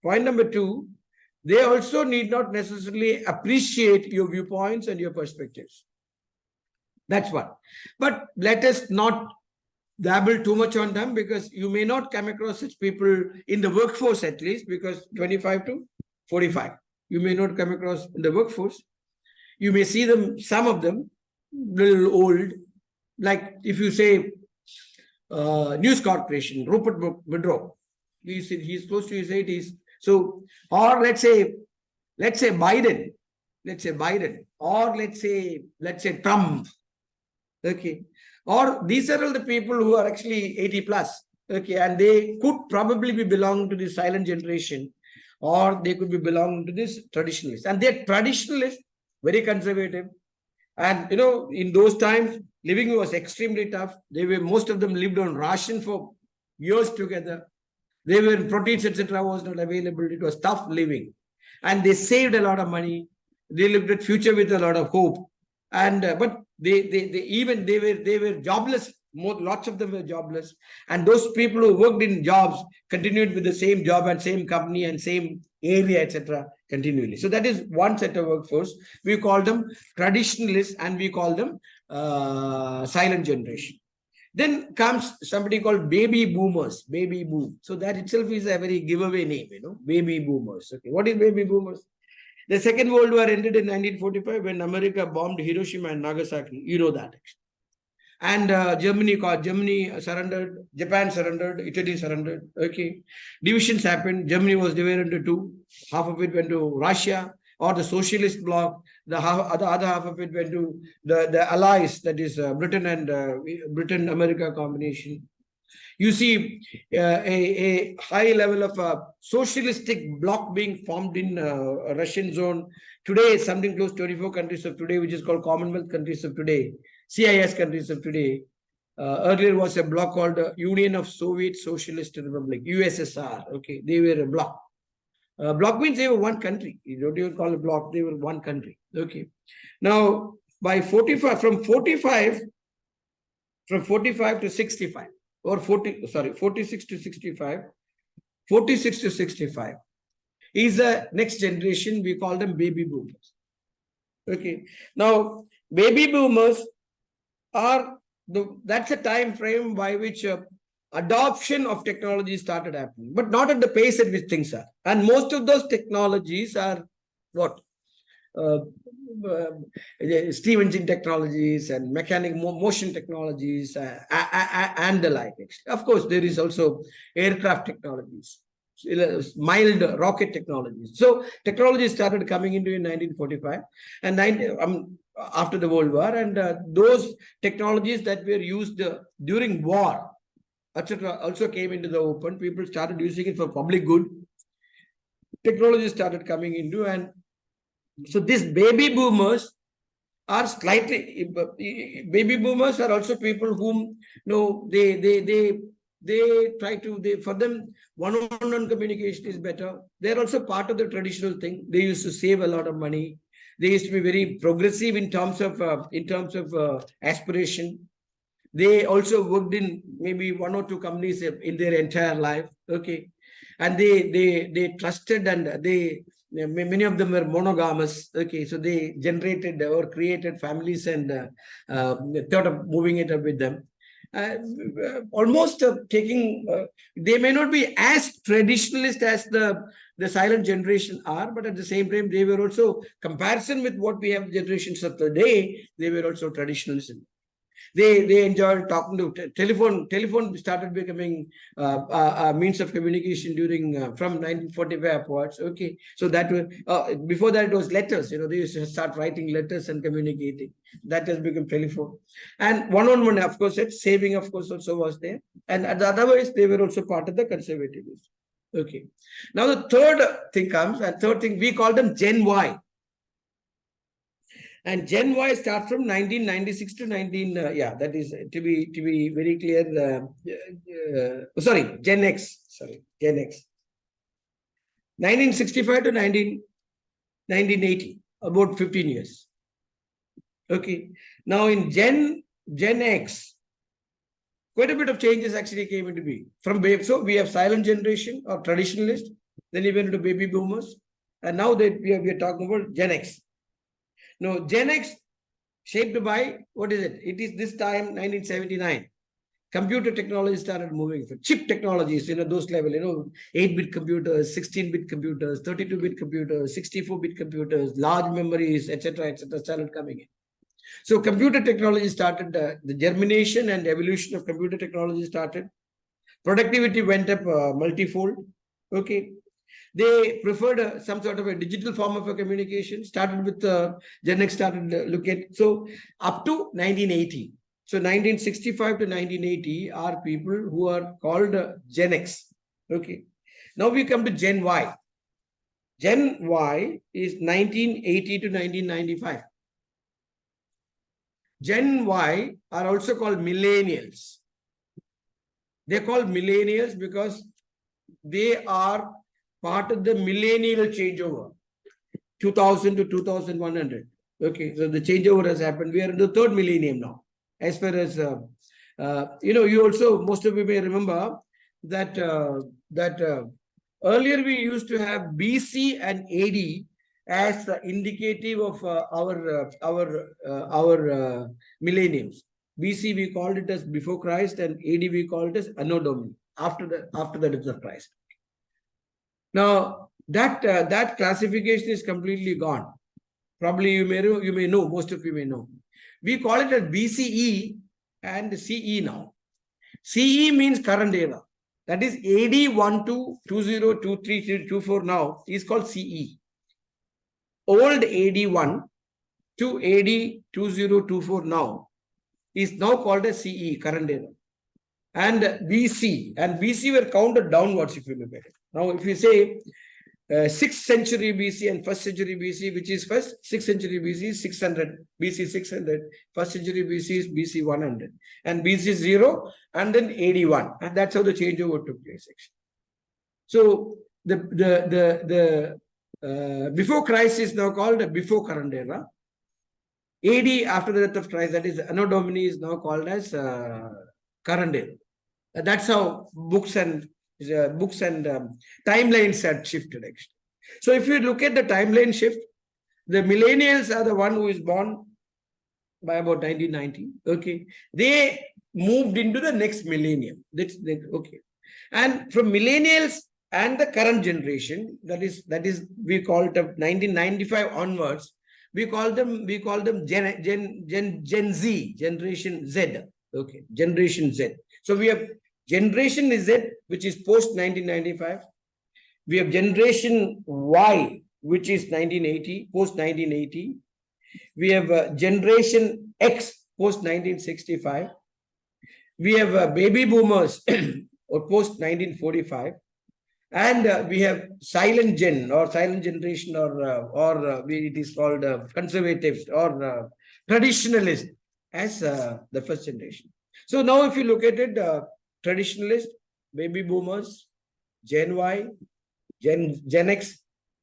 Point number two, they also need not necessarily appreciate your viewpoints and your perspectives. That's one. But let us not dabble too much on them, because you may not come across such people in the workforce, at least, because 25 to 45, you may not come across in the workforce. You may see them, some of them, little old, like if you say News Corporation, Rupert Murdoch, he's close to his 80s. So, or let's say Biden, or let's say Trump, okay, or these are all the people who are actually 80 plus, okay, and they could probably be belonging to the silent generation, or they could be belonging to this traditionalist, and they're traditionalists, very conservative. And in those times, living was extremely tough. Most of them lived on ration for years together. They were proteins, etc. was not available. It was tough living, and they saved a lot of money. They lived at future with a lot of hope. And but they were jobless. Lots of them were jobless, and those people who worked in jobs continued with the same job and same company and same area, etc. continually. So that is one set of workforce. We call them traditionalists, and we call them silent generation. Then comes somebody called baby boomers, baby boom. So that itself is a very giveaway name, baby boomers. Okay, what is baby boomers? The Second World War ended in 1945 when America bombed Hiroshima and Nagasaki. You know that, actually. And Germany surrendered, Japan surrendered, Italy surrendered. Okay, divisions happened. Germany was divided into two. Half of it went to Russia or the socialist bloc. The other half of it went to the allies, that is Britain and Britain-America combination. You see a high level of socialistic bloc being formed in Russian zone. Today, something close to 24 countries of today, which is called Commonwealth countries of today, CIS countries of today. Earlier was a bloc called Union of Soviet Socialist Republic, USSR. Okay, they were a bloc. Bloc means they were one country. You don't even call it bloc, they were one country. Okay. Now, by 45, from 45 to 65, or 46 to 65, 46 to 65 is the next generation. We call them baby boomers. Okay. Now, baby boomers are that's a time frame by which adoption of technology started happening, but not at the pace at which things are. And most of those technologies are what? Steam engine technologies and mechanic motion technologies and the like. Of course, there is also aircraft technologies, mild rocket technologies. So technology started coming into in 1945 and after the World War, and those technologies that were used during war, etc., also came into the open. People started using it for public good. Technology started coming into, and so these baby boomers are slightly, baby boomers are also people whom, they try to, for them, one-on-one communication is better. They're also part of the traditional thing. They used to save a lot of money. They used to be very progressive in terms of aspiration. They also worked in maybe one or two companies in their entire life. Okay. And they trusted, and many of them were monogamous. Okay. So they generated or created families and thought of moving it up with them. Almost taking, they may not be as traditionalist as the silent generation are, but at the same time, they were also, comparison with what we have generations of today, they were also traditionalists. They enjoyed talking to telephone. Telephone started becoming a means of communication during from 1945 upwards. Okay, so that was before that it was letters. They used to start writing letters and communicating. That has become telephone, and one-on-one, of course, it's saving, of course, also was there, and otherwise they were also part of the conservatives. Okay, now the third thing comes, and third thing we call them Gen Y. And Gen Y starts from 1996 to 19, that is to be very clear. Sorry, Gen X. Sorry, Gen X. 1965 to 1980, about 15 years. Okay. Now in Gen X, quite a bit of changes actually came into being. So we have silent generation or traditionalist, then we went into baby boomers, and now that we are talking about Gen X. Now, Gen X, shaped by, what is it? It is this time, 1979. Computer technology started moving. Chip technologies, those level, 8-bit computers, 16-bit computers, 32-bit computers, 64-bit computers, large memories, etc., started coming in. So computer technology started, the germination and evolution of computer technology started. Productivity went up multifold. Okay. They preferred some sort of a digital form of a communication. Started with Gen X, started look at, so up to 1980. So 1965 to 1980 are people who are called Gen X. Okay. Now we come to Gen Y. Gen Y is 1980 to 1995. Gen Y are also called millennials. They're called millennials because they are part of the millennial changeover, 2000 to 2100. Okay, so the changeover has happened. We are in the third millennium now. As far as, you also, most of you may remember that, earlier we used to have BC and AD as indicative of our millenniums. BC we called it as before Christ, and AD we called it as Anno Domini, after the death of Christ. Now that classification is completely gone. Probably you may know, most of you may know. We call it as BCE and CE now. CE means current era. That is AD 1 to 20, 23, 24 now is called CE. Old AD 1 to AD 2024 now is now called as CE, current era. And BC were counted downwards, if you look at it. Now, if you say 6th century BC and 1st century BC, which is first? 6th century BC is 600, BC 600, 1st century BC is BC 100, and BC 0, and then AD 1. And that's how the changeover took place, actually. So the before Christ is now called before current era. AD, after the death of Christ, that is Anno Domini, is now called as current era. That's how books and timelines had shifted, actually. So if you look at the timeline shift, the millennials are the one who is born by about 1990. Okay, they moved into the next millennium. That's okay. And from millennials and the current generation, that is we call it 1995 onwards, we call them Gen Z, Generation Z. Okay, Generation Z. So we have Generation Z, which is post 1995. We have Generation Y, which is 1980, post 1980. We have Generation X, post 1965. We have baby boomers or post 1945. And we have silent gen or silent generation, or it is called conservatives or traditionalist as the first generation. So now if you look at it, traditionalist, baby boomers, Gen Y, Gen X,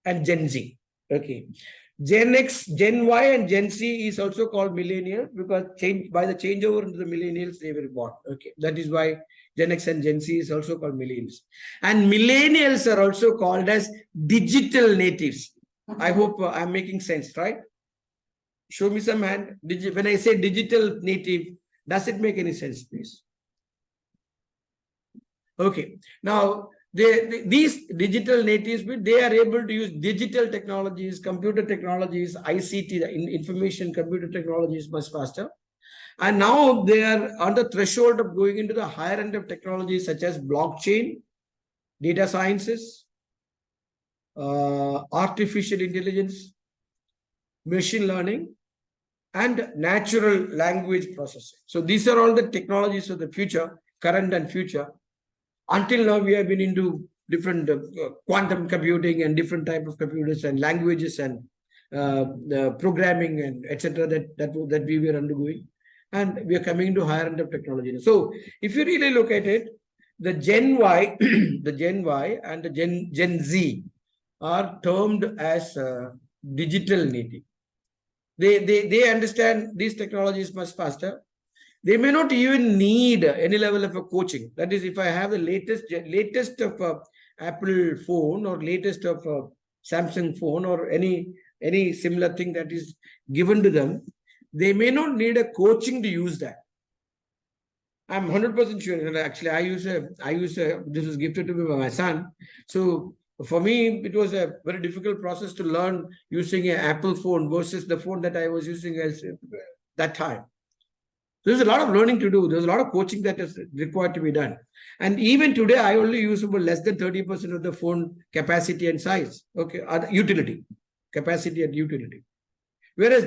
and Gen Z. Okay. Gen X, Gen Y, and Gen Z is also called millennial because by the changeover into the millennials, they were born. Okay. That is why Gen X and Gen Z is also called millennials. And millennials are also called as digital natives. I hope I'm making sense, right? Show me some hand. When I say digital native, does it make any sense, please? Okay. Now, these digital natives, they are able to use digital technologies, computer technologies, ICT, information computer technologies much faster. And now they are on the threshold of going into the higher end of technologies such as blockchain, data sciences, artificial intelligence, machine learning, and natural language processing. So these are all the technologies of the future, current and future. Until now, we have been into different quantum computing and different type of computers and languages and programming and etc. that we were undergoing, and we are coming to higher end of technology. So, if you really look at it, the Gen Y, the Gen Y and the Gen Z are termed as digital native. They understand these technologies much faster. They may not even need any level of a coaching. That is, if I have the latest of a Apple phone or latest of a Samsung phone or any similar thing that is given to them, they may not need a coaching to use that. I'm 100% sure. Actually, I use this was gifted to me by my son. So for me, it was a very difficult process to learn using an Apple phone versus the phone that I was using as that time. There's a lot of learning to do. There's a lot of coaching that is required to be done. And even today, I only use about less than 30% of the phone capacity and size. Okay, utility, capacity and utility. Whereas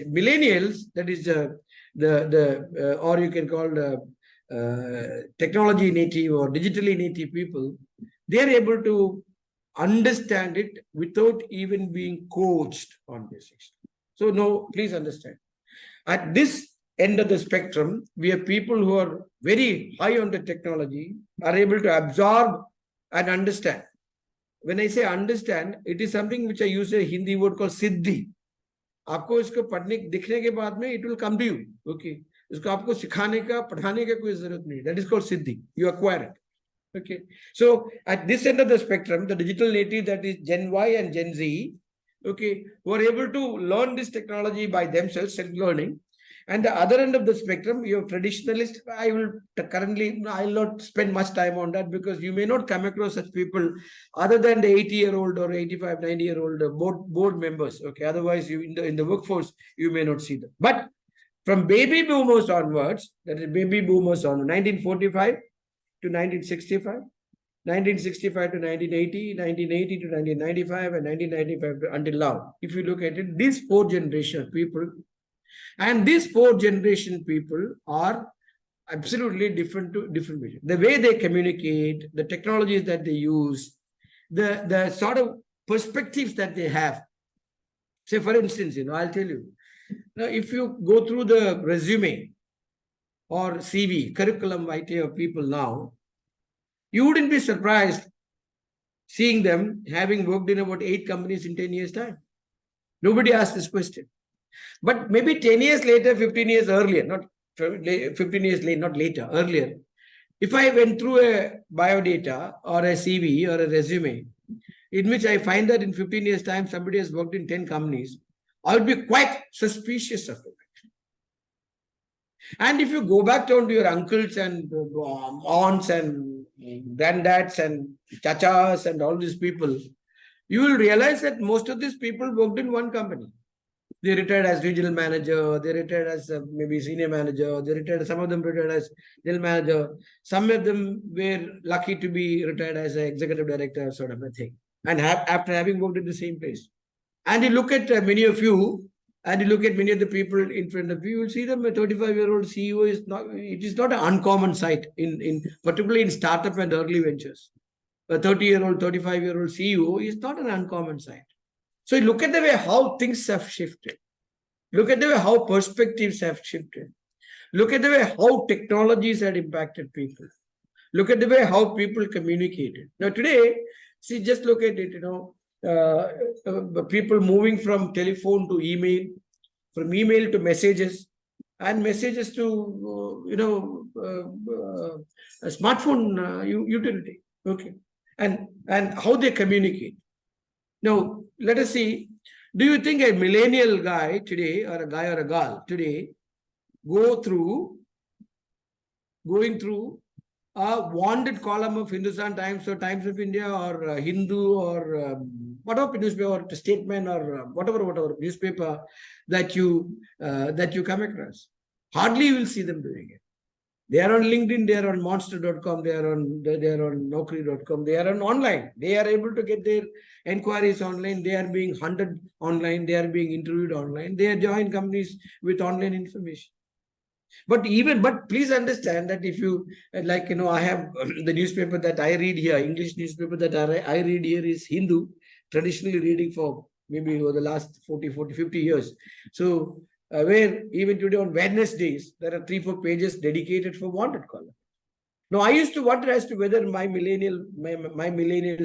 millennials, that is or you can call technology native or digitally native people, they are able to understand it without even being coached on this. So no, please understand. At this end of the spectrum, we have people who are very high on the technology, are able to absorb and understand. When I say understand, it is something which I use a Hindi word called siddhi. आपको इसको पढ़ने दिखने के बाद में it will come to you. Okay. इसको आपको सिखाने का पढ़ाने का कोई जरूरत नहीं. That is called siddhi. You acquire it. Okay. So at this end of the spectrum, the digital native, that is Gen Y and Gen Z, okay, who are able to learn this technology by themselves, self-learning. And the other end of the spectrum, you have traditionalist. I'll not spend much time on that because you may not come across such people other than the 80-year-old or 85, 90-year-old board members. Okay, otherwise you in the workforce, you may not see them. But from baby boomers onwards, that is baby boomers on 1945 to 1965, 1965 to 1980, 1980 to 1995, and 1995 to until now. If you look at it, these four generations of people, and these four generation people are absolutely different to different vision. The way they communicate, the technologies that they use, the sort of perspectives that they have. Say, for instance, I'll tell you. Now, if you go through the resume or CV, curriculum vitae of people now, you wouldn't be surprised seeing them having worked in about 8 companies in 10 years' time. Nobody asked this question. But maybe 10 years later, 15 years earlier, not 15 years late, not later, earlier, if I went through a biodata or a CV or a resume, in which I find that in 15 years' time, somebody has worked in 10 companies, I would be quite suspicious of it. And if you go back down to your uncles and aunts and granddads and chachas and all these people, you will realize that most of these people worked in one company. They retired as regional manager, they retired as maybe senior manager, some of them retired as general manager, some of them were lucky to be retired as an executive director sort of a thing, and after having worked in the same place. And you look at many of you, and you look at many of the people in front of you, you will see them. A 35-year-old CEO is not, it is not an uncommon sight, particularly in startup and early ventures. A 30-year-old, 35-year-old CEO is not an uncommon sight. So you look at the way how things have shifted. Look at the way how perspectives have shifted. Look at the way how technologies had impacted people. Look at the way how people communicated. Now today, see, just look at it, people moving from telephone to email, from email to messages, and messages to, a smartphone utility. Okay. And how they communicate. Now, let us see, do you think a millennial guy today, or a guy or a girl today, going through a wanted column of Hindustan Times or Times of India or Hindu or whatever newspaper or statement or whatever newspaper that you come across? Hardly you will see them doing it. They are on LinkedIn, they are on monster.com, they are on naukri.com, they are on online. They are able to get their inquiries online, they are being hunted online, they are being interviewed online, they are join companies with online information. But please understand that if you, I have the newspaper that I read here, English newspaper that I read here is Hindu, traditionally reading for maybe over the last 50 years. So where even today on Wednesdays, there are 3-4 pages dedicated for wanted column. Now, I used to wonder as to whether my millennial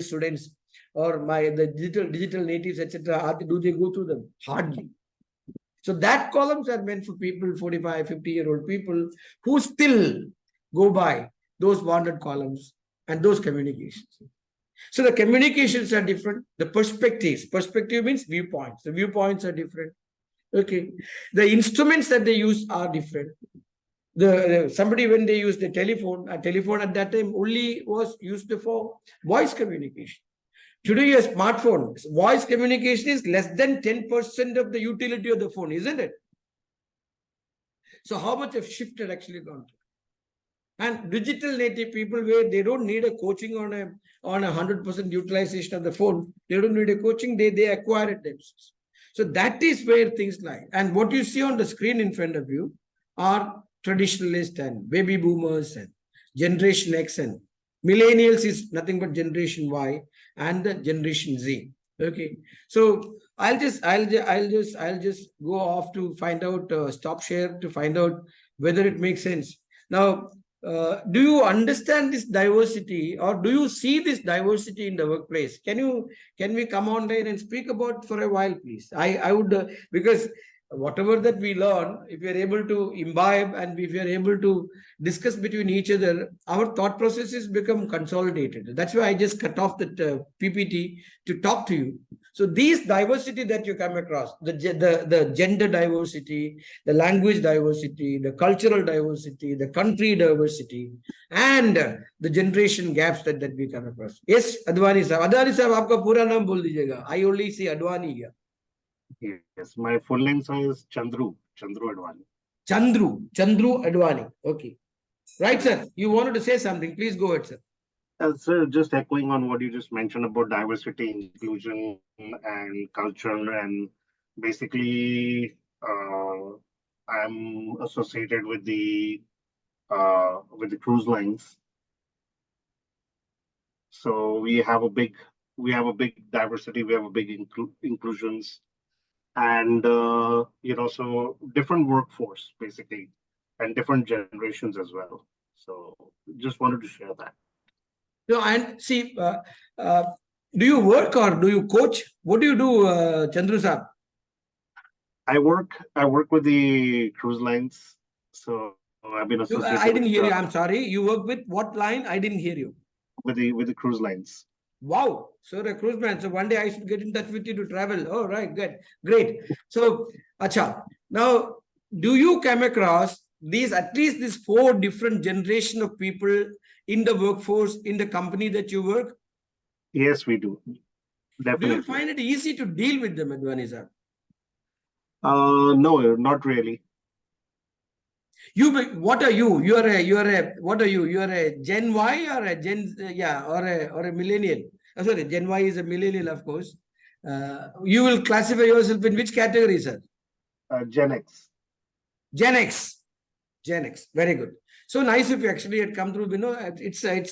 students or the digital natives, etc., do they go through them? Hardly. So that columns are meant for people, 45, 50-year-old people who still go by those wanted columns and those communications. So the communications are different. The perspective means viewpoints. The viewpoints are different. Okay. The instruments that they use are different. Somebody, when they used a telephone at that time only was used for voice communication. Today, a smartphone, voice communication is less than 10% of the utility of the phone, isn't it? So how much have shifted actually gone to? And digital native people, where they don't need a coaching on a 100% utilization of the phone, they don't need a coaching, they acquire it themselves. So that is where things lie. And what you see on the screen in front of you are traditionalists and baby boomers and Generation X, and millennials is nothing but Generation Y and the Generation Z. Okay. So I'll just go off to find out, stop share to find out whether it makes sense. Now, do you understand this diversity, or do you see this diversity in the workplace? Can we come online and speak about for a while, please? I would, because whatever that we learn, if we are able to imbibe and if we are able to discuss between each other, our thought processes become consolidated. That's why I just cut off that PPT to talk to you. So these diversity that you come across, the gender diversity, the language diversity, the cultural diversity, the country diversity, and the generation gaps that we come across. Yes, Advani sahab. Advani sahab, aapka pura naam bol dijiyega. I only see Advani here. Yes, my full name is Chandru Advani. Chandru Advani. Okay. Right, sir. You wanted to say something. Please go ahead, sir. Sir, just echoing on what you just mentioned about diversity, inclusion, and culture, and basically, I'm associated with the cruise lines. So we have a big diversity. We have a big inclusions, and so different workforce basically, and different generations as well. So just wanted to share that. No, and see, do you work or do you coach? What do you do, Chandru sahab? I work with the cruise lines. So I've been associated. I didn't hear you. I'm sorry. You work with what line? I didn't hear you. With the cruise lines. Wow. So a cruise man. So one day I should get in touch with you to travel. Oh, right. Good. Great. So, acha. Now, do you come across at least these 4 different generation of people in the workforce, in the company that you work? Yes, we do. Definitely. Do you find it easy to deal with them, Advani sir? No, not really. What are you? What are you? You are a Gen Y or a Gen, or a millennial? Sorry, Gen Y is a millennial, of course. You will classify yourself in which category, sir? Gen X. Gen X. Very good. So nice if you actually had come through. It's a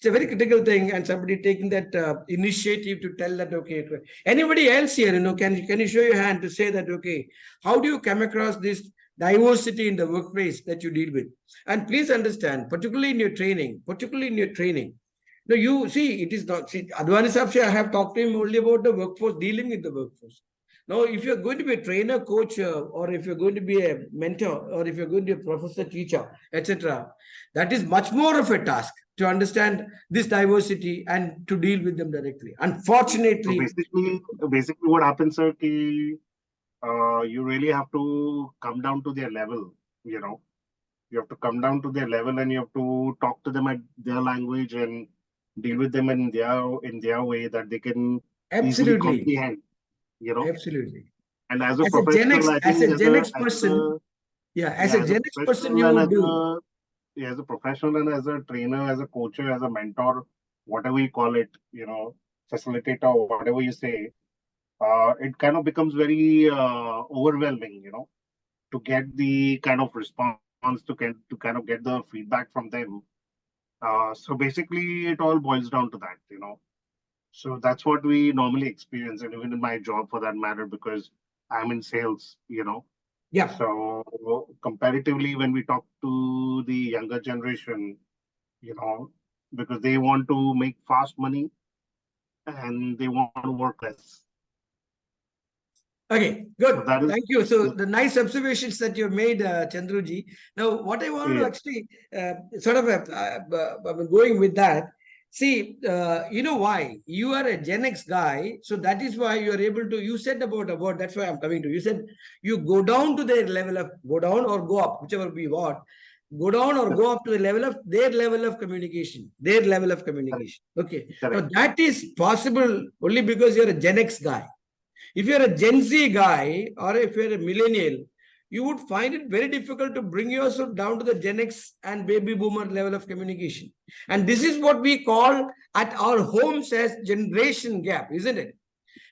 very critical thing, and somebody taking that initiative to tell that. Okay, anybody else here, can you show your hand to say that? Okay, how do you come across this diversity in the workplace that you deal with? And please understand, particularly in your training. No, you see, it is not. See, Advani Sahab, I have talked to him only about the workforce, dealing with the workforce. Now, if you're going to be a trainer, coach, or if you're going to be a mentor, or if you're going to be a professor, teacher, etc., that is much more of a task to understand this diversity and to deal with them directly. So Unfortunately, basically what happens, sir, you really have to come down to their level, you know. You have to come down to their level and you have to talk to them at their language and deal with them in their way that they can easily absolutely, comprehend, you know. absolutely. And as a As a Gen professional, X, I as think a Gen X person, as yeah, a as a Gen X person, professional you and would do. as a professional and as a trainer, as a coach, as a mentor, whatever you call it, facilitator, whatever you say, it kind of becomes very overwhelming, to get the kind of response to kind of get the feedback from them. So basically, it all boils down to that, So that's what we normally experience, and even in my job for that matter, because I'm in sales. Yeah. So comparatively, when we talk to the younger generation, because they want to make fast money and they want to work less. Okay, So good. that is, Thank you. So the nice observations that you made, Chandruji. Now, what I wanted to yeah, actually sort of going with that. See, you know why? You are a Gen X guy, so that is why you are able to. You said about that's why I'm coming to. You said you go down to their level of go down or go up, whichever we want. Go down or go up to the level of their level of communication. Their level of communication. Okay. Now correct. that is possible only because you're a Gen X guy. If you're a Gen Z guy or if you're a millennial, you would find it very difficult to bring yourself down to the Gen X and baby boomer level of communication. And this is what we call at our homes as generation gap, isn't it?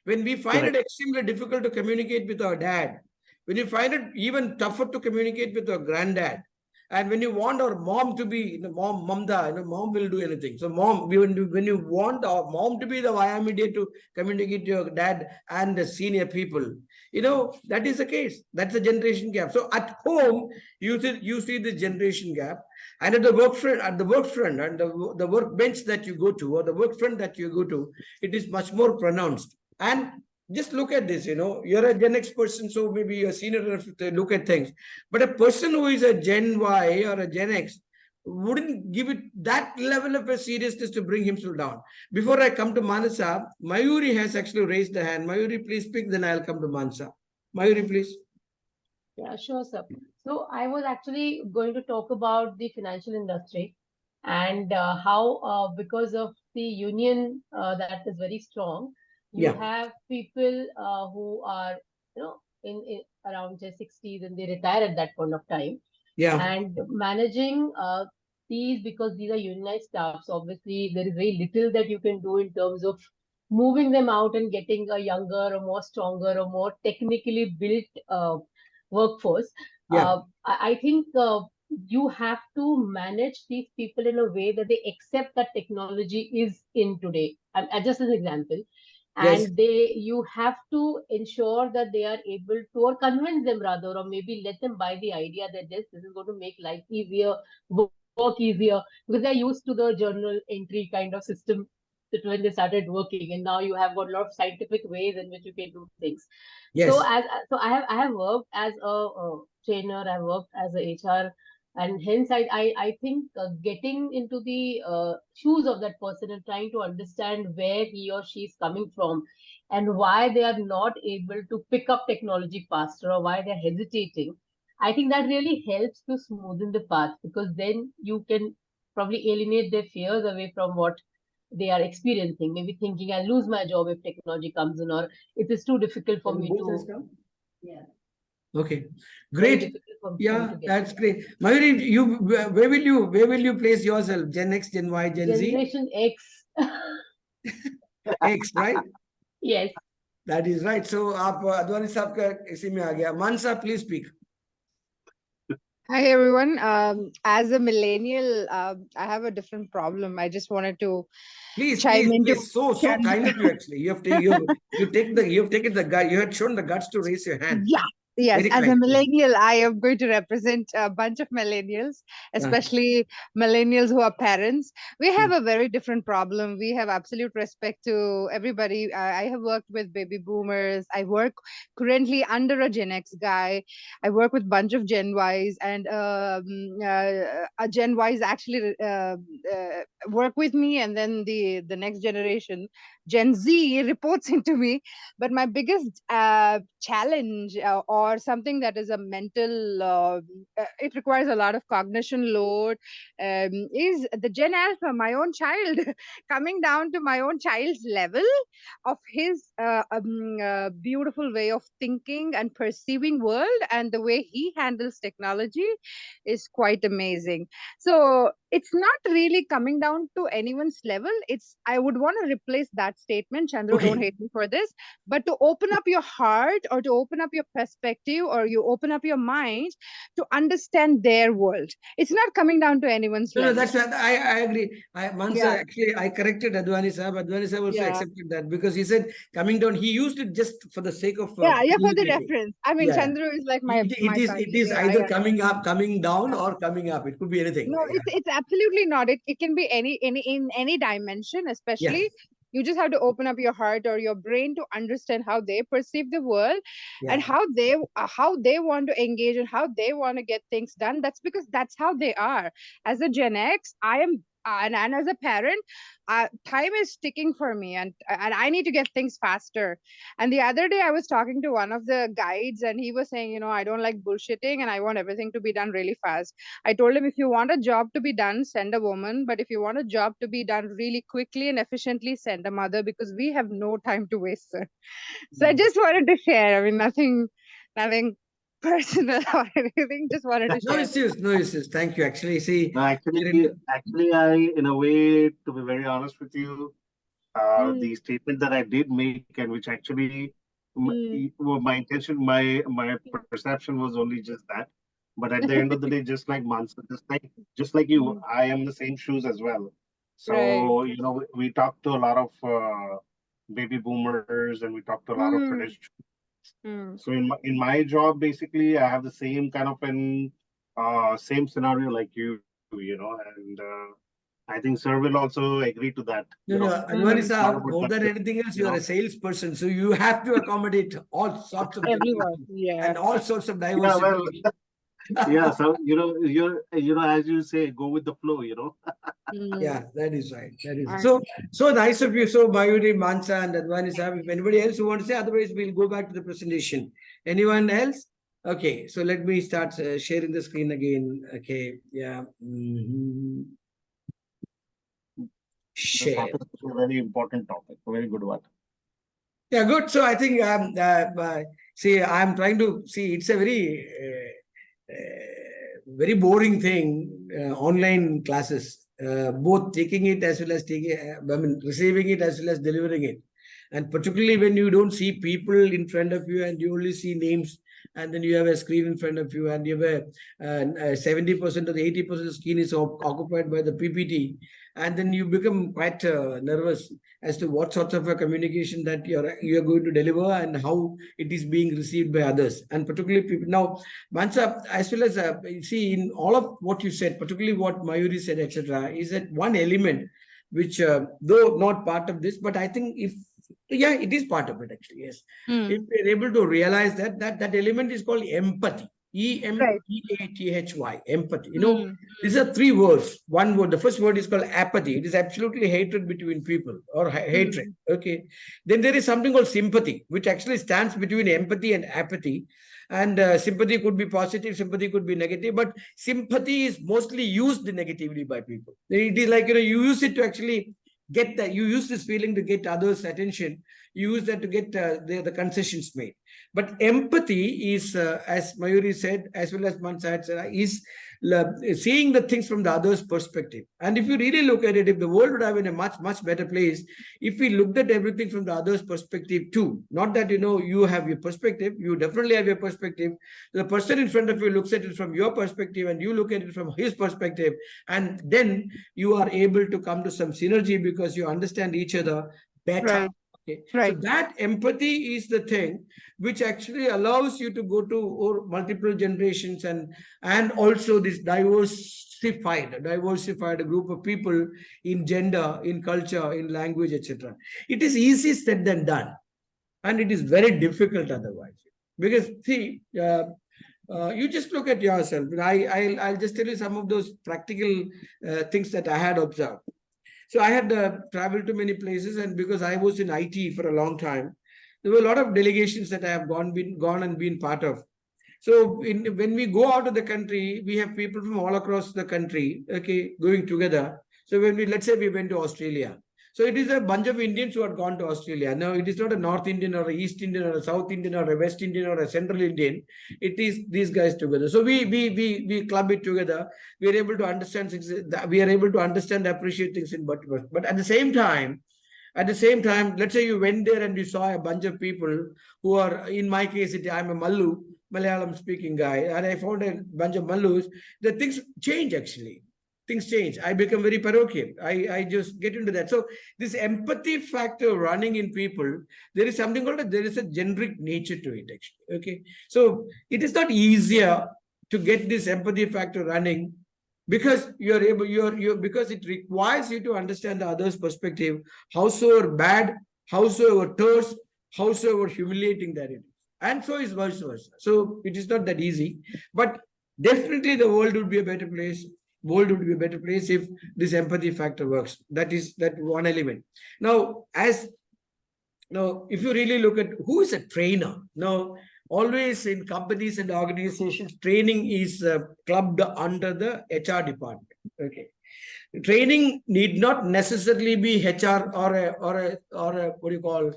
When we find it Correct. extremely difficult to communicate with our dad, when you find it even tougher to communicate with our granddad, and when you want our mom to be, mamda, mom will do anything. So when you want our mom to be the via media to communicate to your dad and the senior people, that is the case. That's a generation gap. So at home, you see the generation gap, and at the work front, and the workbench that you go to, or the work front that you go to, it is much more pronounced. And just look at this, you're a Gen X person, so maybe you're senior enough to look at things. But a person who is a Gen Y or a Gen X wouldn't give it that level of a seriousness to bring himself down. Before I come to Manasa, Mayuri has actually raised the hand. Mayuri, please speak, then I'll come to Manasa. Mayuri, please. Yeah, sure, sir. So I was actually going to talk about the financial industry and how, because of the union that is very strong, you Yeah. have people who are, in around say 60s and they retire at that point of time. Yeah. And managing these, because these are unionized staffs, obviously there is very little that you can do in terms of moving them out and getting a younger or more stronger or more technically built workforce. Yeah. I think you have to manage these people in a way that they accept that technology is in today. Just as an example, Yes. and you have to ensure that they are able to, or convince them rather, or maybe let them buy the idea that this is going to make life easier, work easier, because they're used to the journal entry kind of system that when they started working, and now you have got a lot of scientific ways in which you can do things. So Yes. I have worked as a trainer, I worked as a HR, and hence I think getting into the shoes of that person and trying to understand where he or she is coming from and why they are not able to pick up technology faster or why they're hesitating. I think that really helps to smoothen the path, because then you can probably alienate their fears away from what they are experiencing, maybe thinking I'll lose my job if technology comes in, or it is too difficult for And me both has to. come? Yeah, Okay. very Great. difficult for me Yeah, to get. that's great. Mayuri, where will you place yourself? Gen X, Gen Y, Gen Z? Generation X. X, right? Yes. That is right. So, आप अद्वानी साहब का इसी में आ गया. Mansa, please speak. Hi everyone. As a millennial, I have a different problem. I just wanted to Please, chime please, into please. So kind of you actually. You have taken the guy. You had shown the guts to raise your hand. Yeah. Yes, Very as a kind. millennial, I am going to represent a bunch of millennials, especially millennials who are parents. We have a very different problem. We have absolute respect to everybody. I have worked with baby boomers. I work currently under a Gen X guy. I work with bunch of Gen Ys, and a Gen Ys actually work with me, and then the next generation, Gen Z, reports into me. But my biggest challenge, or something that is a mental, it requires a lot of cognition load, is the Gen Alpha, my own child, coming down to my own child's level of his beautiful way of thinking and perceiving world, and the way he handles technology is quite amazing. So it's not really coming down to anyone's level. It's, I would want to replace that statement. Chandru, don't Okay. hate me for this, but to open up your heart, or to open up your perspective, or you open up your mind to understand their world. It's not coming down to anyone's No, level. that's what I agree. Yeah, Actually, I corrected Advani Sahab. Advani Sahab also yeah, accepted that because he said coming down, he used it just for the sake of yeah, yeah. For the communicating. reference, I mean, Yeah. Chandru is like It my is son. it is Yeah, either yeah. coming up, coming down, or coming up. It could be anything. No, Yeah. it's absolutely not. It can be any in any dimension. Yes. Especially, you just have to open up your heart or your brain to understand how they perceive the world, and Yeah. how they want to engage, and how they want to get things done. That's because that's how they are. As a Gen X, I am, and as a parent, time is ticking for me, and I need to get things faster. And the other day, I was talking to one of the guides, and he was saying, I don't like bullshitting, and I want everything to be done really fast. I told him, if you want a job to be done, send a woman. But if you want a job to be done really quickly and efficiently, send a mother, because we have no time to waste, sir. So I just wanted to share. I mean, nothing personal or anything. Just wanted to No share. issues. No issues. Thank you. Actually, see, No, here in the, actually, I, in a way, to be very honest with you, Mm, the statement that I did make, and which actually, mm, my intention, my perception was only just that. But at the end of the day, just like Mansa, just like you, mm. I am the same shoes as well. Right. So we talked to a lot of baby boomers, and we talked to a lot of Mm, traditional. mm. So in my job, basically, I have the same kind of an same scenario like and I think sir will also agree to that. no, That Advani it's Mm. not Sahab, about more than that, anything else, you you are know. a salesperson. So you have to accommodate all sorts of Everyone. generations Yeah. and all sorts of Yeah, well, diversity. yeah. So as you say, go with the flow. Yeah, Mm. that is right. That is Uh, so nice of you. So Mayuri, Mansa, and Advani Sahab. If anybody else who wants to say, otherwise we'll go back to the presentation. Anyone else? Okay, so let me start sharing the screen again. Okay, yeah. The Share. topic is a very important topic, a very good one. Yeah, good. So I think see, I'm trying to see. It's a very boring thing. Online classes, both taking it as well as I mean, receiving it as well as delivering it, and particularly when you don't see people in front of you and you only see names, and then you have a screen in front of you, and you have a 70% or the 80% of the screen is occupied by the PPT, and then you become quite nervous as to what sort of a communication that you're going to deliver and how it is being received by others, and particularly people. Now, Mansa, as well as you see in all of what you said, particularly what Mayuri said, etc., is that one element which, though not part of this, but I think if yeah, it is part of it actually. Yes, if mm. we're able to realize that element is called empathy. Right. EMPATHY, empathy. Mm, These are three words. One word, the first word is called apathy. It is absolutely hatred between people or hatred. mm, Okay. Then there is something called sympathy, which actually stands between empathy and apathy. And sympathy could be positive, sympathy could be negative, but sympathy is mostly used negatively by people. It is like, you use it to actually get that, you use this feeling to get others' attention, you use that to get the concessions made. But empathy is, as Mayuri said, as well as Mansad said, is seeing the things from the other's perspective. And if you really look at it, if the world would have been a much better place, if we looked at everything from the other's perspective too, not that, you have your perspective, you definitely have your perspective. The person in front of you looks at it from your perspective and you look at it from his perspective. And then you are able to come to some synergy because you understand each other better. Right. Okay. Right. So that empathy is the thing which actually allows you to go to multiple generations and also this diversified group of people in gender, in culture, in language, etc. It is easy said than done, and it is very difficult otherwise. Because see, you just look at yourself. I'll just tell you some of those practical things that I had observed. So I had traveled to many places, and because I was in IT for a long time, there were a lot of delegations that I have gone and been part of. So when we go out of the country, we have people from all across the country, okay, going together. So let's say we went to Australia. So it is a bunch of Indians who had gone to Australia. Now it is not a North Indian or a East Indian or a South Indian or a West Indian or a Central Indian. It is these guys together. So we club it together. We are able to understand things. We are able to understand, appreciate things in but at the same time, let's say you went there and you saw a bunch of people who are, in my case, I'm a Mallu, Malayalam speaking guy, and I found a bunch of Mallus. The things change actually. Things change. I become very parochial. I just get into that. So this empathy factor running in people, there is something called there is a generic nature to it actually. Okay. So it is not easier to get this empathy factor running because because it requires you to understand the other's perspective, howsoever bad, howsoever terse, howsoever humiliating that it is. And so is vice versa. So it is not that easy. But definitely the world would be a better place. World would be a better place if this empathy factor works. That is that one element. Now, if you really look at who is a trainer, now always in companies and organizations, training is clubbed under the HR department. Okay, training need not necessarily be HR or a what do you call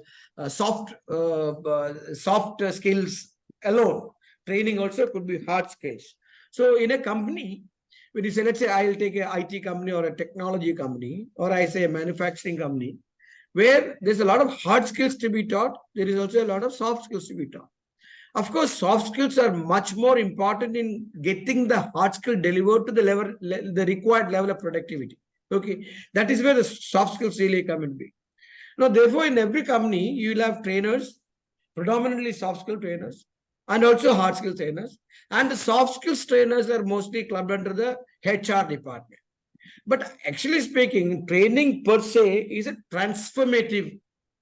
soft skills alone. Training also could be hard skills. So in a company, when you say, let's say I'll take a IT company or a technology company, or I say a manufacturing company, where there's a lot of hard skills to be taught, there is also a lot of soft skills to be taught. Of course, soft skills are much more important in getting the hard skill delivered to the required level of productivity. Okay, that is where the soft skills really come in big. Now, therefore, in every company, you will have trainers, predominantly soft skill trainers, and also hard skill trainers. And the soft skills trainers are mostly clubbed under the HR department. But actually speaking, training per se is a transformative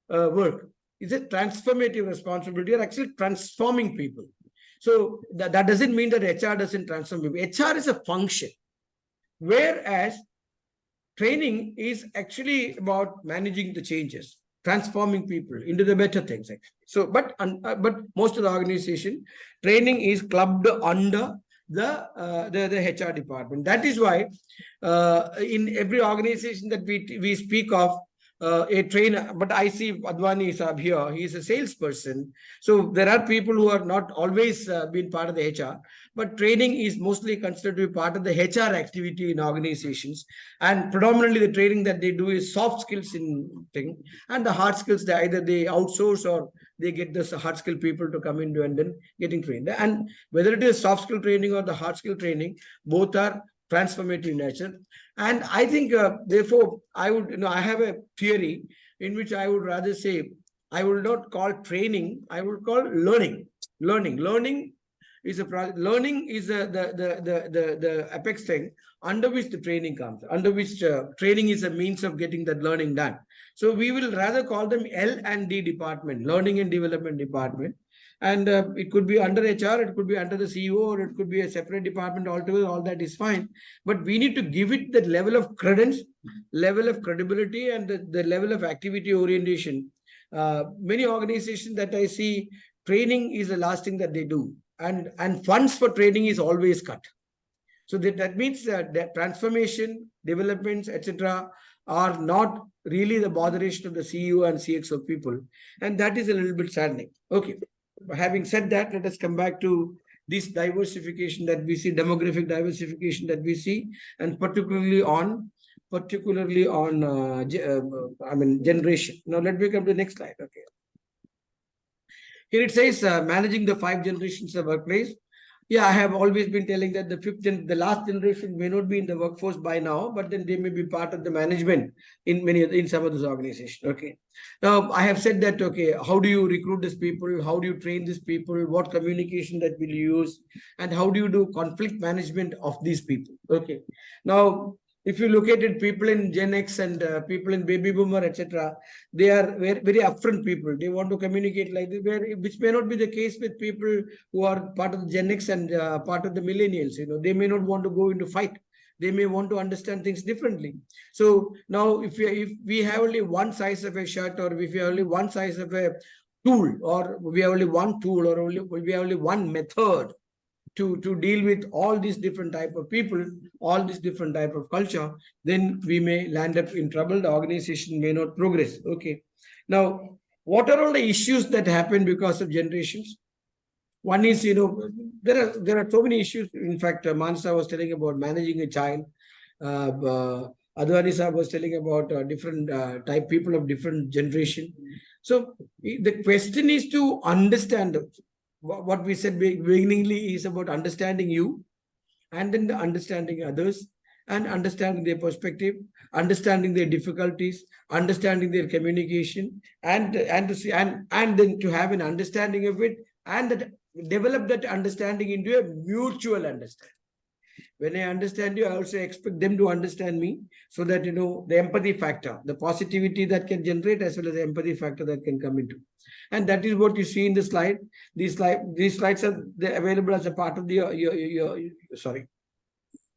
work. It's a transformative responsibility. You're actually transforming people. So that doesn't mean that HR doesn't transform people. HR is a function. Whereas training is actually about managing the changes, transforming people into the better things. Actually. So, but most of the organization, training is clubbed under the HR department. That is why in every organization that we speak of, a trainer, but I see Advani Saab here, he is a salesperson. So there are people who are not always been part of the HR, but training is mostly considered to be part of the HR activity in organizations. And predominantly the training that they do is soft skills in thing, and the hard skills, either they outsource or they get the hard skill people to come into and then getting trained. And whether it is soft skill training or the hard skill training, both are transformative nature. And I think, therefore, I have a theory in which I would rather say, I will not call training, I would call learning. Learning is the apex thing under which the training comes, under which training is a means of getting that learning done. So we will rather call them L&D department, learning and development department. And it could be under HR, it could be under the CEO, or it could be a separate department altogether. All that is fine. But we need to give it the level of credence, level of credibility, and the level of activity orientation. Many organizations that I see, training is the last thing that they do. And funds for training is always cut. So that means that transformation, developments, etc., are not really the botheration of the CEO and CXO people. And that is a little bit saddening. Okay. having said that, let us come back to this diversification that we see, demographic diversification that we see, and particularly on generation. Now let me come to the next slide. Okay. Here it says managing the 5 generations of workplace. Yeah, I have always been telling that the last generation may not be in the workforce by now, but then they may be part of the management in some of those organizations. Okay. Now I have said that, okay, how do you recruit these people? How do you train these people? What communication that will you use? And how do you do conflict management of these people? Okay. Now, if you look at it, people in Gen X and people in baby boomer, etc., they are very, very upfront people. They want to communicate like this, which may not be the case with people who are part of the Gen X and part of the millennials. They may not want to go into fight. They may want to understand things differently. So now, if we have only one size of a shirt, or if we have only one size of a tool, or we have only one tool, or we have only one method to deal with all these different type of people, all this different type of culture, then we may land up in trouble. The organization may not progress. Okay. Now, what are all the issues that happen because of generations? One is, there are so many issues. In fact, Mansa was telling about managing a child. Advanisa was telling about different type people of different generation. So the question is to understand what we said beginningly is about understanding you, and then the understanding others, and understanding their perspective, understanding their difficulties, understanding their communication, and then to have an understanding of it, and develop that understanding into a mutual understanding. When I understand you, I also expect them to understand me, so that, the empathy factor, the positivity that can generate, as well as the empathy factor that can come into. And that is what you see in the slide. These slides are available as a part of the, sorry.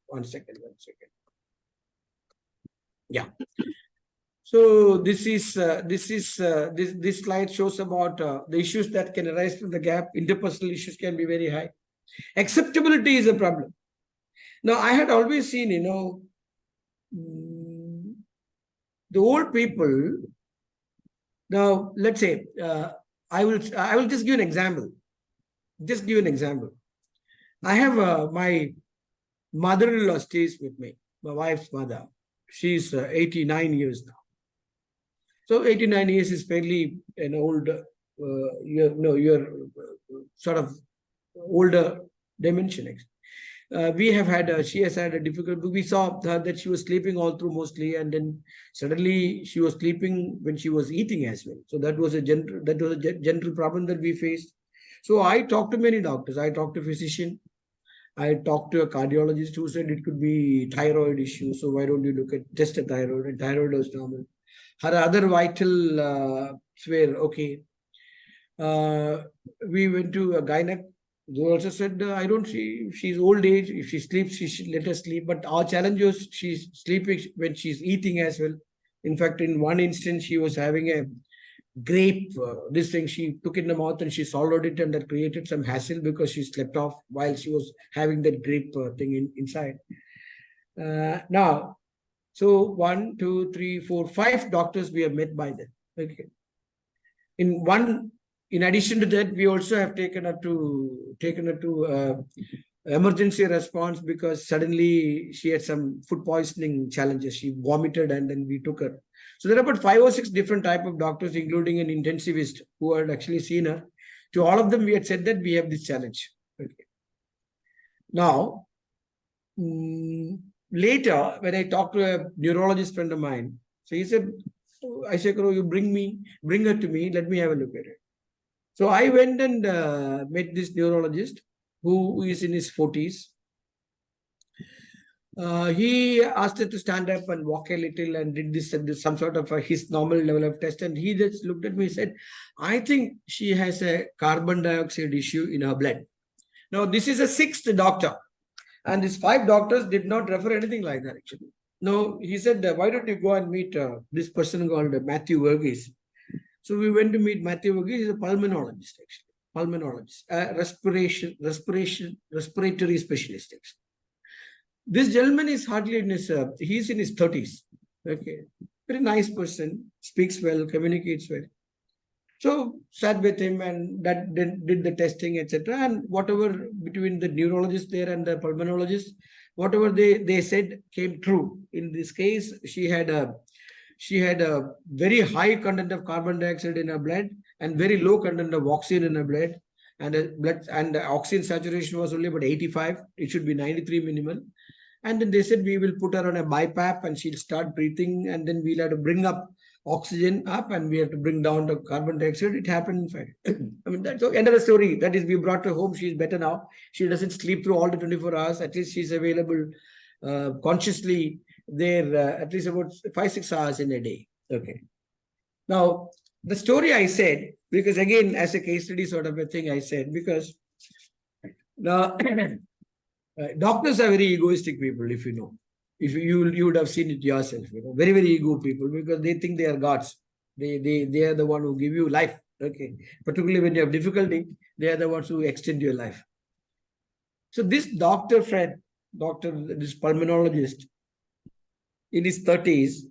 One second. Yeah. So this slide shows about the issues that can arise from the gap. Interpersonal issues can be very high. Acceptability is a problem. Now, I had always seen, the old people. Now, let's say, I will just give an example. I have my mother-in-law stays with me, my wife's mother. She's 89 years now. So 89 years is fairly an old, you're sort of older dimension. We have had, she has had a difficult, we saw her that she was sleeping all through mostly, and then suddenly she was sleeping when she was eating as well. So that was a general problem that we faced. So I talked to many doctors. I talked to a physician. I talked to a cardiologist who said it could be thyroid issue. So why don't you test a thyroid? And thyroid was normal. Her other vital were okay. We went to a gynec. They also said, I don't see, she's old age. If she sleeps, she should let her sleep. But our challenge was she's sleeping when she's eating as well. In fact, in one instance, she was having a grape, this thing, she took in the mouth and she swallowed it, and that created some hassle because she slept off while she was having that grape thing inside. Now, so 1, 2, 3, 4, 5 doctors we have met by then. Okay. In addition to that, we also have taken her to emergency response because suddenly she had some food poisoning challenges. She vomited, and then we took her. So there are about 5 or 6 different type of doctors, including an intensivist who had actually seen her. To all of them, we had said that we have this challenge. Okay. Now, later, when I talked to a neurologist friend of mine, so he said, I said, you bring her to me, let me have a look at it. So I went and met this neurologist who is in his 40s. He asked her to stand up and walk a little and did this and some sort of his normal level of test. And he just looked at me and said, I think she has a carbon dioxide issue in her blood. Now, this is a 6th doctor. And these 5 doctors did not refer anything like that, actually. No, he said, why don't you go and meet this person called Matthew Verghese. So we went to meet Matthew Verghese. He's a pulmonologist, actually. Respiratory specialist, actually. This gentleman is hardly in his, he's in his 30s. Okay. Very nice person, speaks well, communicates well. So sat with him and that did the testing, etc. And whatever between the neurologist there and the pulmonologist, whatever they said came true. In this case, she had a very high content of carbon dioxide in her blood and very low content of oxygen in her blood. And the oxygen saturation was only about 85. It should be 93 minimal. And then they said we will put her on a BiPAP and she'll start breathing, and then we'll have to bring up oxygen up and we have to bring down the carbon dioxide. It happened in fact. I mean, that's the end of the story. That is, we brought her home. She's better now. She doesn't sleep through all the 24 hours. At least she's available consciously there at least about 5-6 hours in a day. Okay. Now, the story I said, because again, as a case study sort of a thing I said, because now doctors are very egoistic people, if you know. If you would have seen it yourself, very, very ego people, because they think they are gods. They are the one who give you life. Okay. Particularly when you have difficulty, they are the ones who extend your life. So this doctor friend, this pulmonologist in his 30s,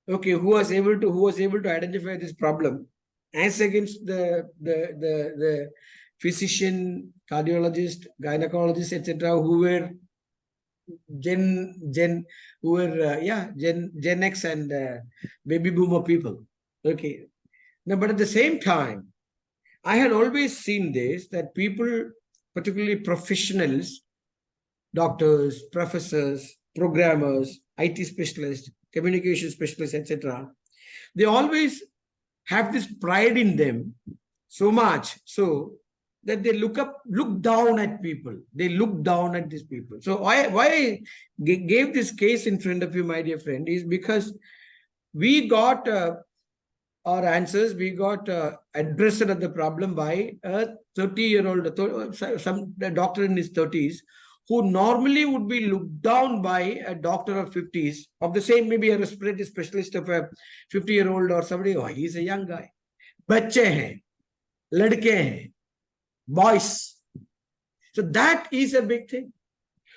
okay, who was able to identify this problem as against the physician, cardiologist, gynecologist, etc., who were Gen X and baby boomer people. Okay. Now, but at the same time, I had always seen this, that people, particularly professionals, doctors, professors, programmers, IT specialists, communication specialists, etc., they always have this pride in them, so much so that they look down at people. They look down at these people. So why I gave this case in front of you, my dear friend, is because we got our answers. We got addressed at the problem by a 30-year-old, a doctor in his 30s, who normally would be looked down by a doctor of 50s, of the same, maybe a respiratory specialist of a 50-year-old or somebody. Oh, he's a young guy. बच्चे हैं, लड़के हैं, boys. So that is a big thing.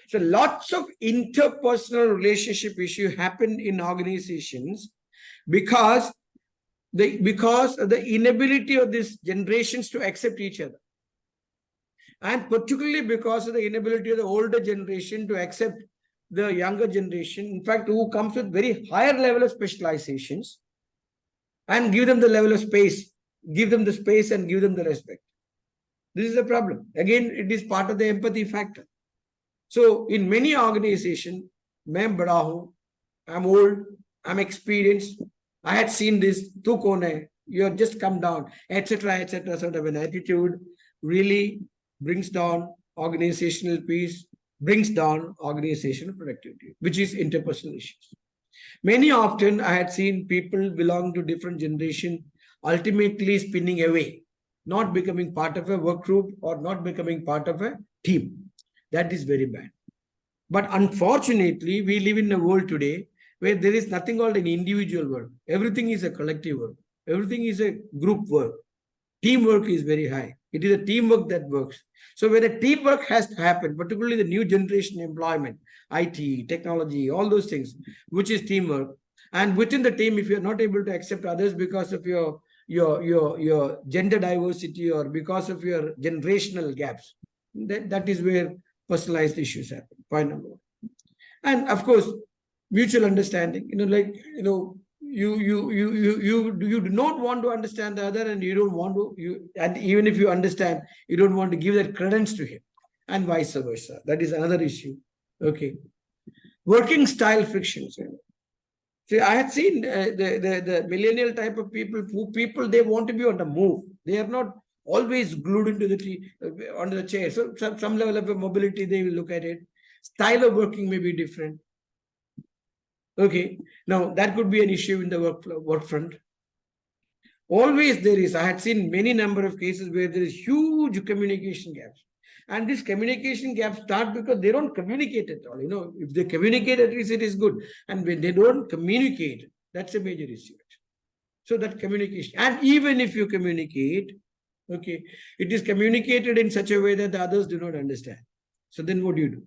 So lots of interpersonal relationship issue happen in organizations because of the inability of these generations to accept each other. And particularly because of the inability of the older generation to accept the younger generation, in fact, who comes with very higher level of specializations, and give them the level of space, give them the space and give them the respect. This is the problem. Again, it is part of the empathy factor. So in many organizations, main bada hu, I'm old, I'm experienced, I had seen this, tu kaun hai, you have just come down, etc., sort of an attitude really brings down organizational peace, brings down organizational productivity, which is interpersonal issues. Many often I had seen people belong to different generation ultimately spinning away, not becoming part of a work group or not becoming part of a team. That is very bad. But unfortunately, we live in a world today where there is nothing called an individual work. Everything is a collective work. Everything is a group work. Teamwork is very high. It is a teamwork that works. So when a teamwork has to happen, particularly the new generation employment, IT, technology, all those things, which is teamwork. And within the team, if you're not able to accept others because of your gender diversity or because of your generational gaps, that is where personalized issues happen. Point number one. And of course, mutual understanding. You do not want to understand the other, and you don't want to, and even if you understand, you don't want to give that credence to him, and vice versa. That is another issue. Okay. Working style frictions. See, I had seen the millennial type of people, they want to be on the move. They are not always glued into onto the chair. So some level of mobility, they will look at it. Style of working may be different. Okay, now that could be an issue in the work front. Always there is, I had seen many number of cases where there is huge communication gaps. And this communication gaps start because they don't communicate at all. If they communicate, at least it is good. And when they don't communicate, that's a major issue. So that communication, and even if you communicate, okay, it is communicated in such a way that the others do not understand. So then what do you do?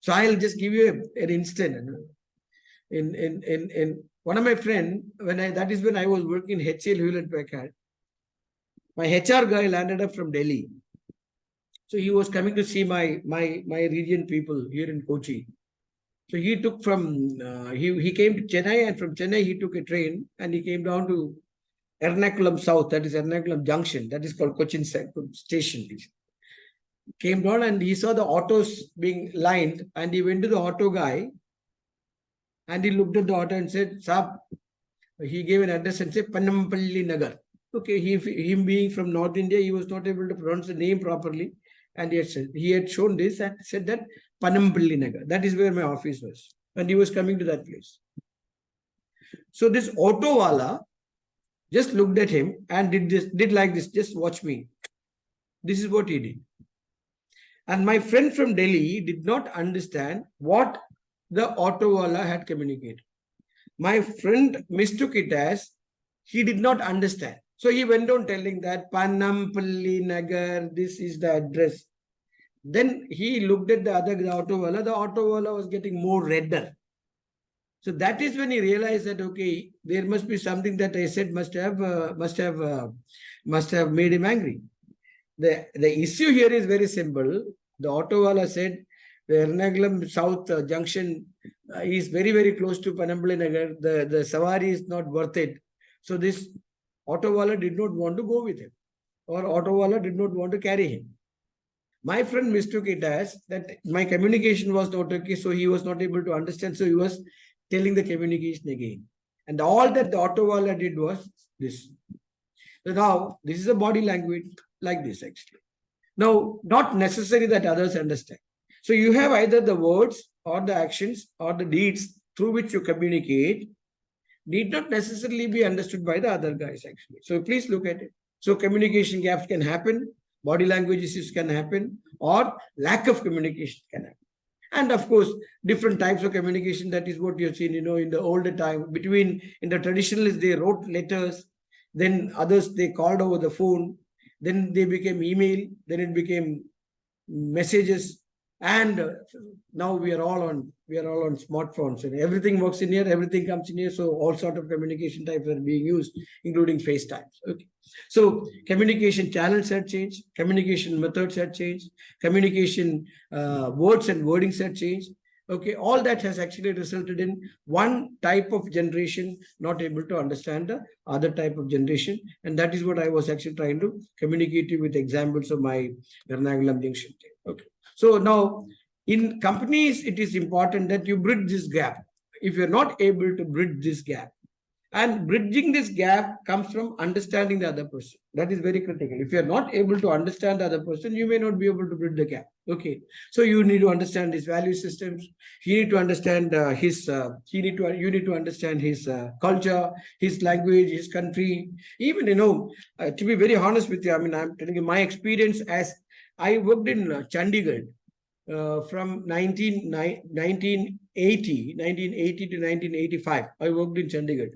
So I'll just give you an instant. In One of my friend, that is when I was working in HCL Hewlett Packard. My HR guy landed up from Delhi. So he was coming to see my region people here in Kochi. So he took he came to Chennai, and from Chennai he took a train and he came down to Ernakulam South, that is Ernakulam Junction, that is called Cochin Station. Came down and he saw the autos being lined, and he went to the auto guy and he looked at the auto and said, Saab, he gave an address and said Panampalli Nagar. Okay, him being from North India, he was not able to pronounce the name properly. And he had shown this and said that Panampalli Nagar. That is where my office was. And he was coming to that place. So this auto wala just looked at him and did like this, just watch me. This is what he did. And my friend from Delhi did not understand what the auto wala had communicated. My friend mistook it as he did not understand. So he went on telling that Panampalli Nagar, this is the address. Then he looked at the auto wala was getting more redder. So that is when he realized that, okay, there must be something that I said must have made him angry. The issue here is very simple. The auto wala said the Ernakulam South Junction is very, very close to Panampalli Nagar. The Sawari is not worth it. So this auto wala did not want to go with him, or auto wala did not want to carry him. My friend mistook it as that my communication was not okay, so he was not able to understand. So he was telling the communication again. And all that the auto wala did was this. So now, this is a body language like this actually. Now, not necessary that others understand. So you have either the words or the actions or the deeds through which you communicate need not necessarily be understood by the other guys actually. So please look at it. So communication gaps can happen, body language issues can happen, or lack of communication can happen. And of course, different types of communication, that is what you've seen, in the older time, in the traditionalists, they wrote letters, then others, they called over the phone, then they became email, then it became messages, and now we are all on smartphones, and everything works in here, everything comes in here. So all sort of communication types are being used, including FaceTime. Okay, so communication channels have changed, communication methods have changed, communication words and wordings have changed. Okay, all that has actually resulted in one type of generation not able to understand the other type of generation, and that is what I was actually trying to communicate to you with examples of my Ernakulam Junction. Okay. So now, in companies, it is important that you bridge this gap. If you're not able to bridge this gap, and bridging this gap comes from understanding the other person. That is very critical. If you're not able to understand the other person, you may not be able to bridge the gap. Okay. So you need to understand his value systems. You need to understand you need to understand his culture, his language, his country. Even, to be very honest with you, I mean, I'm telling you my experience as I worked in Chandigarh from 1980 to 1985. I worked in Chandigarh.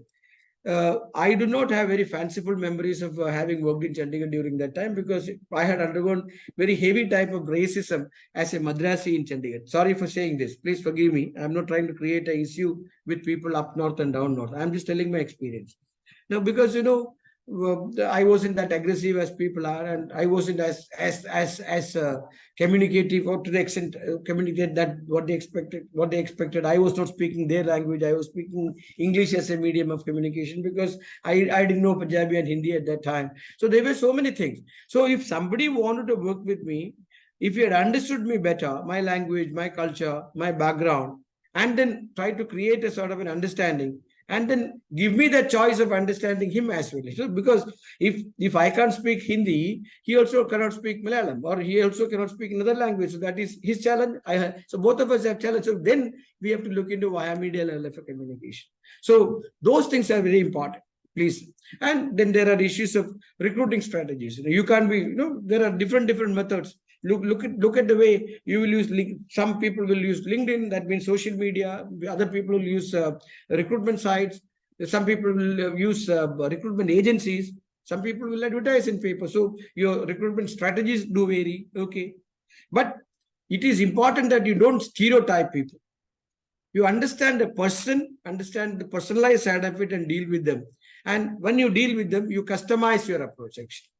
I do not have very fanciful memories of having worked in Chandigarh during that time, because I had undergone very heavy type of racism as a Madrasi in Chandigarh. Sorry for saying this. Please forgive me. I'm not trying to create an issue with people up north and down north. I'm just telling my experience. Now, because, I wasn't that aggressive as people are, and I wasn't as communicative, or to the extent communicate that what they expected. I was not speaking their language. I was speaking English as a medium of communication, because I didn't know Punjabi and Hindi at that time. So there were so many things. So if somebody wanted to work with me, if he had understood me better, my language, my culture, my background, and then try to create a sort of an understanding, and then give me the choice of understanding him as well. So because if I can't speak Hindi, he also cannot speak Malayalam, or he also cannot speak another language. So that is his challenge. So both of us have challenge. So then we have to look into via media level of communication. So those things are very important, please. And then there are issues of recruiting strategies. You can't be, there are different methods. Look at the way you will use. Some people will use LinkedIn, that means social media. Other people will use recruitment sites. Some people will use recruitment agencies. Some people will advertise in paper. So your recruitment strategies do vary. Okay, but it is important that you don't stereotype people. You understand the person, understand the personalized side of it and deal with them. And when you deal with them, you customize your approach actually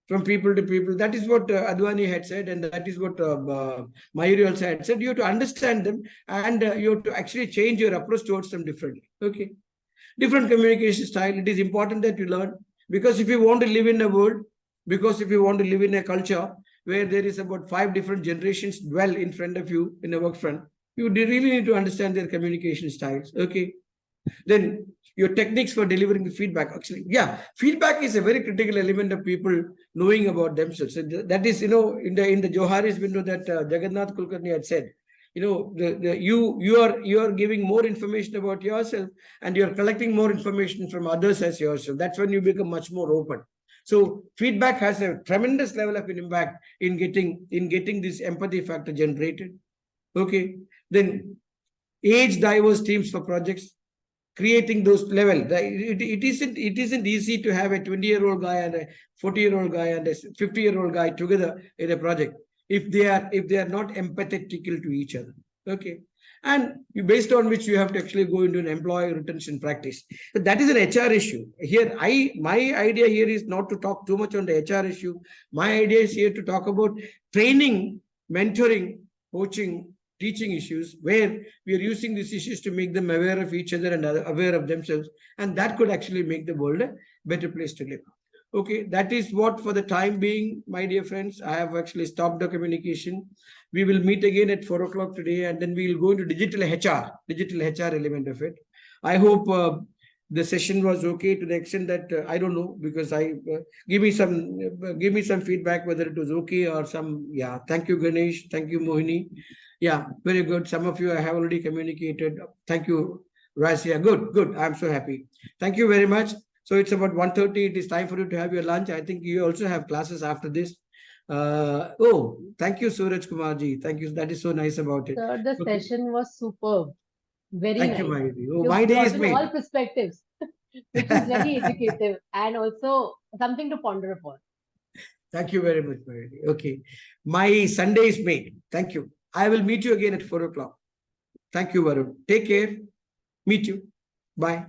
from people to people. That is what Advani had said, and that is what Mayuri also had said. You have to understand them, and you have to actually change your approach towards them differently. Okay. Different communication style. It is important that you learn, because if you want to live in a world, because if you want to live in a culture where there is about 5 different generations dwell in front of you in a work front, you really need to understand their communication styles. Okay. Then your techniques for delivering the feedback. Actually, yeah, feedback is a very critical element of people knowing about themselves. So that is, in the Johari's window that Jagannath Kulkarni had said, you are giving more information about yourself, and you're collecting more information from others as yourself. That's when you become much more open. So feedback has a tremendous level of an impact in getting this empathy factor generated. Okay. Then age diverse teams for projects, creating those level. It isn't easy to have a 20-year-old guy and a 40-year-old guy and a 50-year-old guy together in a project if they are not empathetic to each other. Okay. And based on which you have to actually go into an employee retention practice. So that is an HR issue. Here, my idea here is not to talk too much on the HR issue. My idea is here to talk about training, mentoring, coaching, teaching issues, where we are using these issues to make them aware of each other and aware of themselves. And that could actually make the world a better place to live. Okay, that is what for the time being, my dear friends. I have actually stopped the communication. We will meet again at 4 o'clock today, and then we will go into digital HR element of it. I hope the session was okay to the extent that I don't know, because give me some feedback whether it was okay or some. Yeah, thank you, Ganesh. Thank you, Mohini. Yeah, very good. Some of you I have already communicated. Thank you, Razia. Good. I'm so happy. Thank you very much. So it's about 1:30. It is time for you to have your lunch. I think you also have classes after this. Thank you, Suraj Kumarji. Thank you. That is so nice about it. Sir, the Okay. session was superb. Very Thank you, nice. Mayuri. Oh, You've my day brought is in made. all perspectives, which is very educative and also something to ponder upon. Thank you very much, Mayuri. Okay. My Sunday is made. Thank you. I will meet you again at 4 o'clock. Thank you, Varun. Take care. Meet you. Bye.